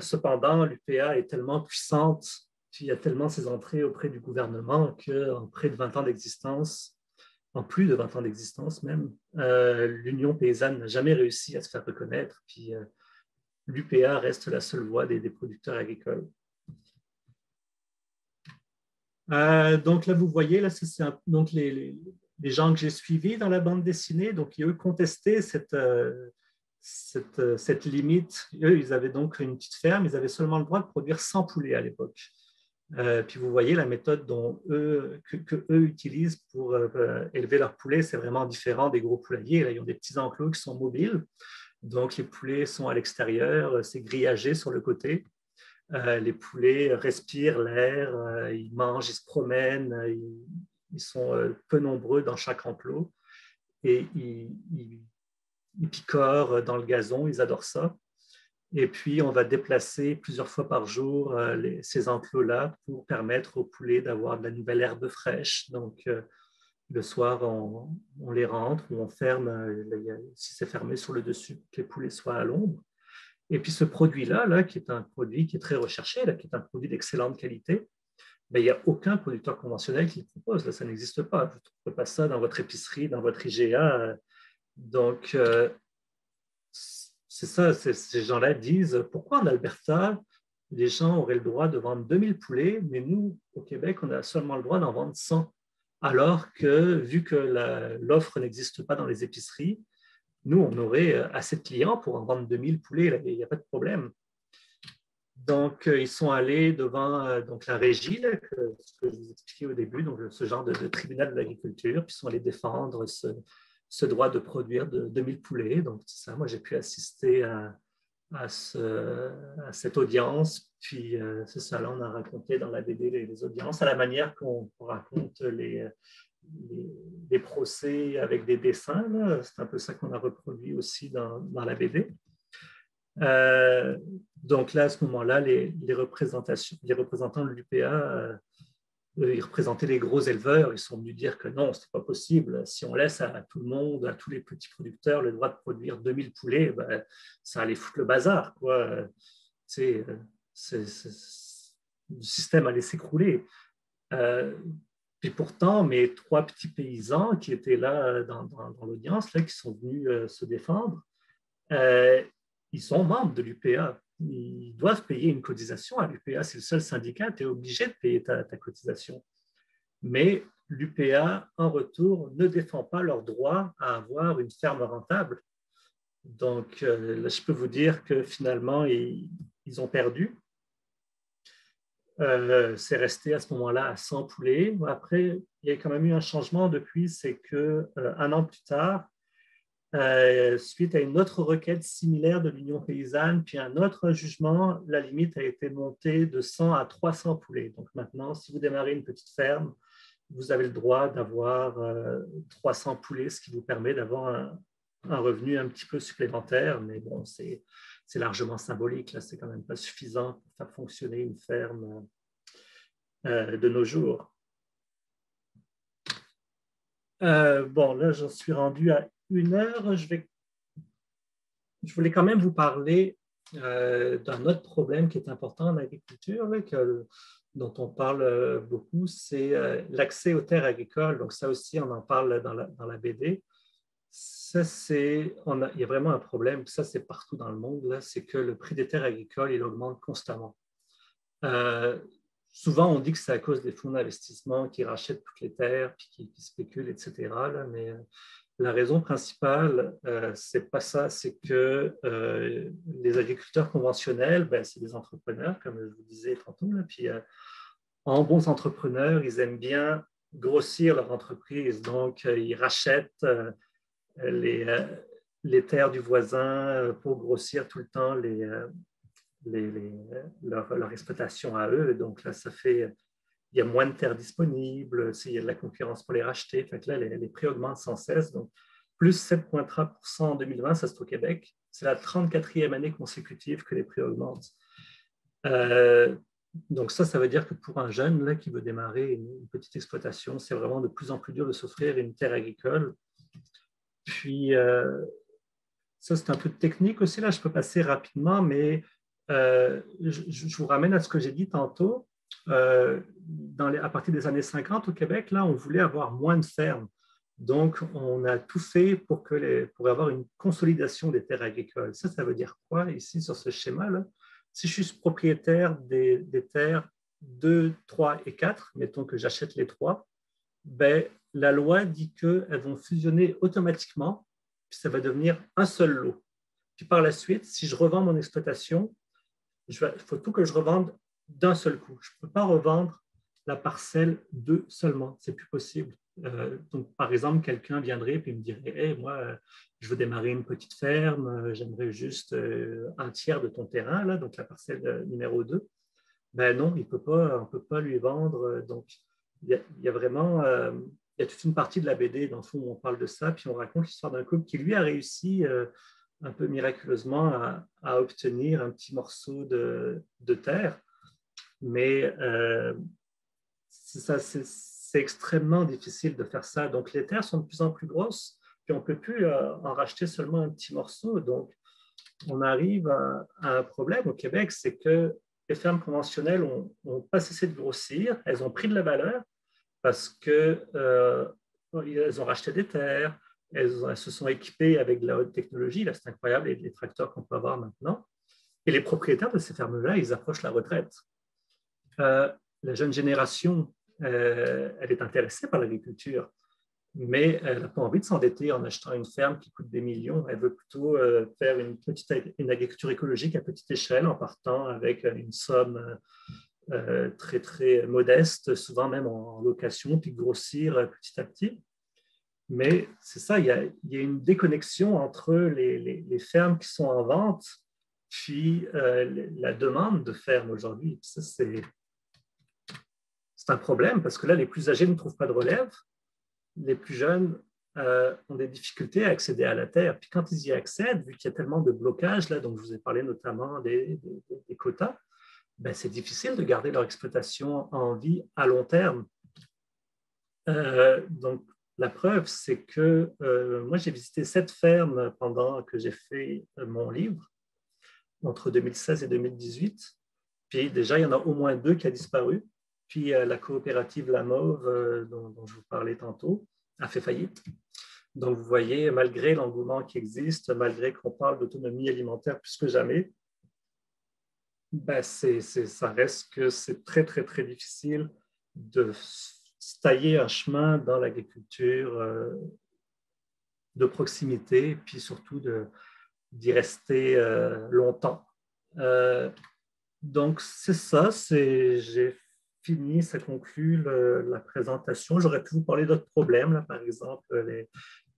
Cependant, l'UPA est tellement puissante, puis il y a tellement ses entrées auprès du gouvernement qu'en près de 20 ans d'existence, en plus de 20 ans d'existence même, l'Union paysanne n'a jamais réussi à se faire reconnaître, puis l'UPA reste la seule voix des producteurs agricoles. Donc là, vous voyez, là, c'est donc les gens que j'ai suivis dans la bande dessinée, donc ils eux contestaient cette limite. Eux, ils avaient donc une petite ferme, ils avaient seulement le droit de produire 100 poulets à l'époque. Puis vous voyez la méthode que eux utilisent pour élever leurs poulets, c'est vraiment différent des gros poulaillers. Là, ils ont des petits enclos qui sont mobiles, donc les poulets sont à l'extérieur, c'est grillagé sur le côté. Les poulets respirent l'air, ils mangent, ils se promènent, ils sont peu nombreux dans chaque enclos et ils picorent dans le gazon, ils adorent ça. Et puis, on va déplacer plusieurs fois par jour ces enclos-là pour permettre aux poulets d'avoir de la nouvelle herbe fraîche. Donc, le soir, on les rentre ou on ferme, si c'est fermé sur le dessus, que les poulets soient à l'ombre. Et puis, ce produit-là, qui est un produit qui est très recherché, là, qui est un produit d'excellente qualité, ben, il n'y a aucun producteur conventionnel qui le propose. Là, ça n'existe pas. Vous ne trouvez pas ça dans votre épicerie, dans votre IGA. Donc, c'est ça, ces gens-là disent pourquoi en Alberta, les gens auraient le droit de vendre 2000 poulets, mais nous, au Québec, on a seulement le droit d'en vendre 100. alors que vu que l'offre n'existe pas dans les épiceries, nous, on aurait assez de clients pour en vendre 2000 poulets, là, il n'y a pas de problème. Donc, ils sont allés devant donc, la régie, là, ce que je vous expliquais au début, donc ce genre de tribunal de l'agriculture, puis ils sont allés défendre ce droit de produire de 2000 poulets. Donc, c'est ça, moi, j'ai pu assister à cette audience. Puis, c'est ça, là, on a raconté dans la BD les audiences à la manière qu'on raconte les procès avec des dessins. C'est un peu ça qu'on a reproduit aussi dans la BD. Donc là, à ce moment-là, les représentants de l'UPA, ils représentaient les gros éleveurs. Ils sont venus dire que non, ce n'est pas possible. Si on laisse à tout le monde, à tous les petits producteurs, le droit de produire 2000 poulets, ben, ça allait foutre le bazar, quoi. Le système allait s'écrouler. Et pourtant, mes 3 petits paysans qui étaient là dans l'audience, là, qui sont venus se défendre, ils sont membres de l'UPA. Ils doivent payer une cotisation à l'UPA. C'est le seul syndicat, tu es obligé de payer ta cotisation. Mais l'UPA, en retour, ne défend pas leur droit à avoir une ferme rentable. Donc, là, je peux vous dire que finalement, ils ont perdu. C'est resté à ce moment-là à 100 poulets. Après, il y a quand même eu un changement depuis, c'est qu'un an plus tard, suite à une autre requête similaire de l'Union paysanne, puis un autre jugement, la limite a été montée de 100 à 300 poulets. Donc maintenant, si vous démarrez une petite ferme, vous avez le droit d'avoir 300 poulets, ce qui vous permet d'avoir un revenu un petit peu supplémentaire. Mais bon, c'est largement symbolique. Là, c'est quand même pas suffisant pour faire fonctionner une ferme de nos jours. Bon, là, j'en suis rendu à 1 heure. Je voulais quand même vous parler d'un autre problème qui est important en agriculture, là, dont on parle beaucoup, c'est l'accès aux terres agricoles. Donc ça aussi, on en parle dans la BD. Ça, il y a vraiment un problème, ça c'est partout dans le monde, c'est que le prix des terres agricoles, il augmente constamment. Souvent, on dit que c'est à cause des fonds d'investissement qui rachètent toutes les terres, puis qui spéculent, etc. Là, mais la raison principale, c'est pas ça, c'est que les agriculteurs conventionnels, ben, c'est des entrepreneurs, comme je vous disais tantôt, là, puis en bons entrepreneurs, ils aiment bien grossir leur entreprise, donc ils rachètent les terres du voisin pour grossir tout le temps leur exploitation à eux. Donc là, il y a moins de terres disponibles, il y a de la concurrence pour les racheter. Fait que là, les prix augmentent sans cesse. Donc, plus 7,3% en 2020, ça c'est au Québec. C'est la 34e année consécutive que les prix augmentent. Donc ça veut dire que pour un jeune là, qui veut démarrer une petite exploitation, c'est vraiment de plus en plus dur de s'offrir une terre agricole. Puis, ça, c'est un peu technique aussi. Là, je peux passer rapidement, mais je vous ramène à ce que j'ai dit tantôt. À partir des années 50 au Québec, là, on voulait avoir moins de fermes. Donc, on a tout fait pour avoir une consolidation des terres agricoles. Ça veut dire quoi ici sur ce schéma-là? Si je suis propriétaire des terres 2, 3 et 4, mettons que j'achète les 3, ben, la loi dit qu'elles vont fusionner automatiquement, puis ça va devenir un seul lot. Puis par la suite, si je revends mon exploitation, il faut tout que je revende d'un seul coup. Je ne peux pas revendre la parcelle 2 seulement, c'est plus possible. Donc, par exemple, quelqu'un viendrait et me dirait hey, moi, je veux démarrer une petite ferme, j'aimerais juste un tiers de ton terrain, là, donc la parcelle numéro 2. Ben non, on ne peut pas lui vendre. Donc, il y a vraiment il y a toute une partie de la BD, dans le fond, où on parle de ça, puis on raconte l'histoire d'un couple qui, lui, a réussi un peu miraculeusement à obtenir un petit morceau de terre. Mais c'est extrêmement difficile de faire ça. Donc, les terres sont de plus en plus grosses, puis on ne peut plus en racheter seulement un petit morceau. Donc, on arrive à un problème au Québec, c'est que les fermes conventionnelles n'ont pas cessé de grossir, elles ont pris de la valeur parce qu'elles ont racheté des terres, elles se sont équipées avec de la haute technologie, là c'est incroyable, les tracteurs qu'on peut avoir maintenant. Et les propriétaires de ces fermes-là, ils approchent la retraite. La jeune génération, elle est intéressée par l'agriculture, mais elle n'a pas envie de s'endetter en achetant une ferme qui coûte des millions. Elle veut plutôt faire une agriculture écologique à petite échelle en partant avec une somme très, très modeste, souvent même en location, puis grossir petit à petit. Mais c'est ça, il y a une déconnexion entre les fermes qui sont en vente puis la demande de fermes aujourd'hui. Ça, c'est un problème parce que là, les plus âgés ne trouvent pas de relève. Les plus jeunes ont des difficultés à accéder à la terre. Puis quand ils y accèdent, vu qu'il y a tellement de blocages, là, donc je vous ai parlé notamment des quotas, ben, c'est difficile de garder leur exploitation en vie à long terme. Donc, la preuve, c'est que moi, j'ai visité 7 fermes pendant que j'ai fait mon livre, entre 2016 et 2018. Puis déjà, il y en a au moins 2 qui ont disparu. Puis la coopérative La Mauve, dont je vous parlais tantôt, a fait faillite. Donc, vous voyez, malgré l'engouement qui existe, malgré qu'on parle d'autonomie alimentaire plus que jamais, ben ça reste que c'est très, très, très difficile de se tailler un chemin dans l'agriculture de proximité, puis surtout d'y rester longtemps. Donc, c'est ça, j'ai fini, ça conclut la présentation. J'aurais pu vous parler d'autres problèmes, là, par exemple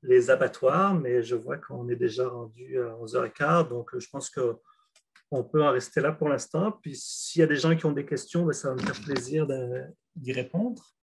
les abattoirs, mais je vois qu'on est déjà rendu à 11h15, donc je pense qu'on peut en rester là pour l'instant. Puis s'il y a des gens qui ont des questions, ça va me faire plaisir d'y répondre.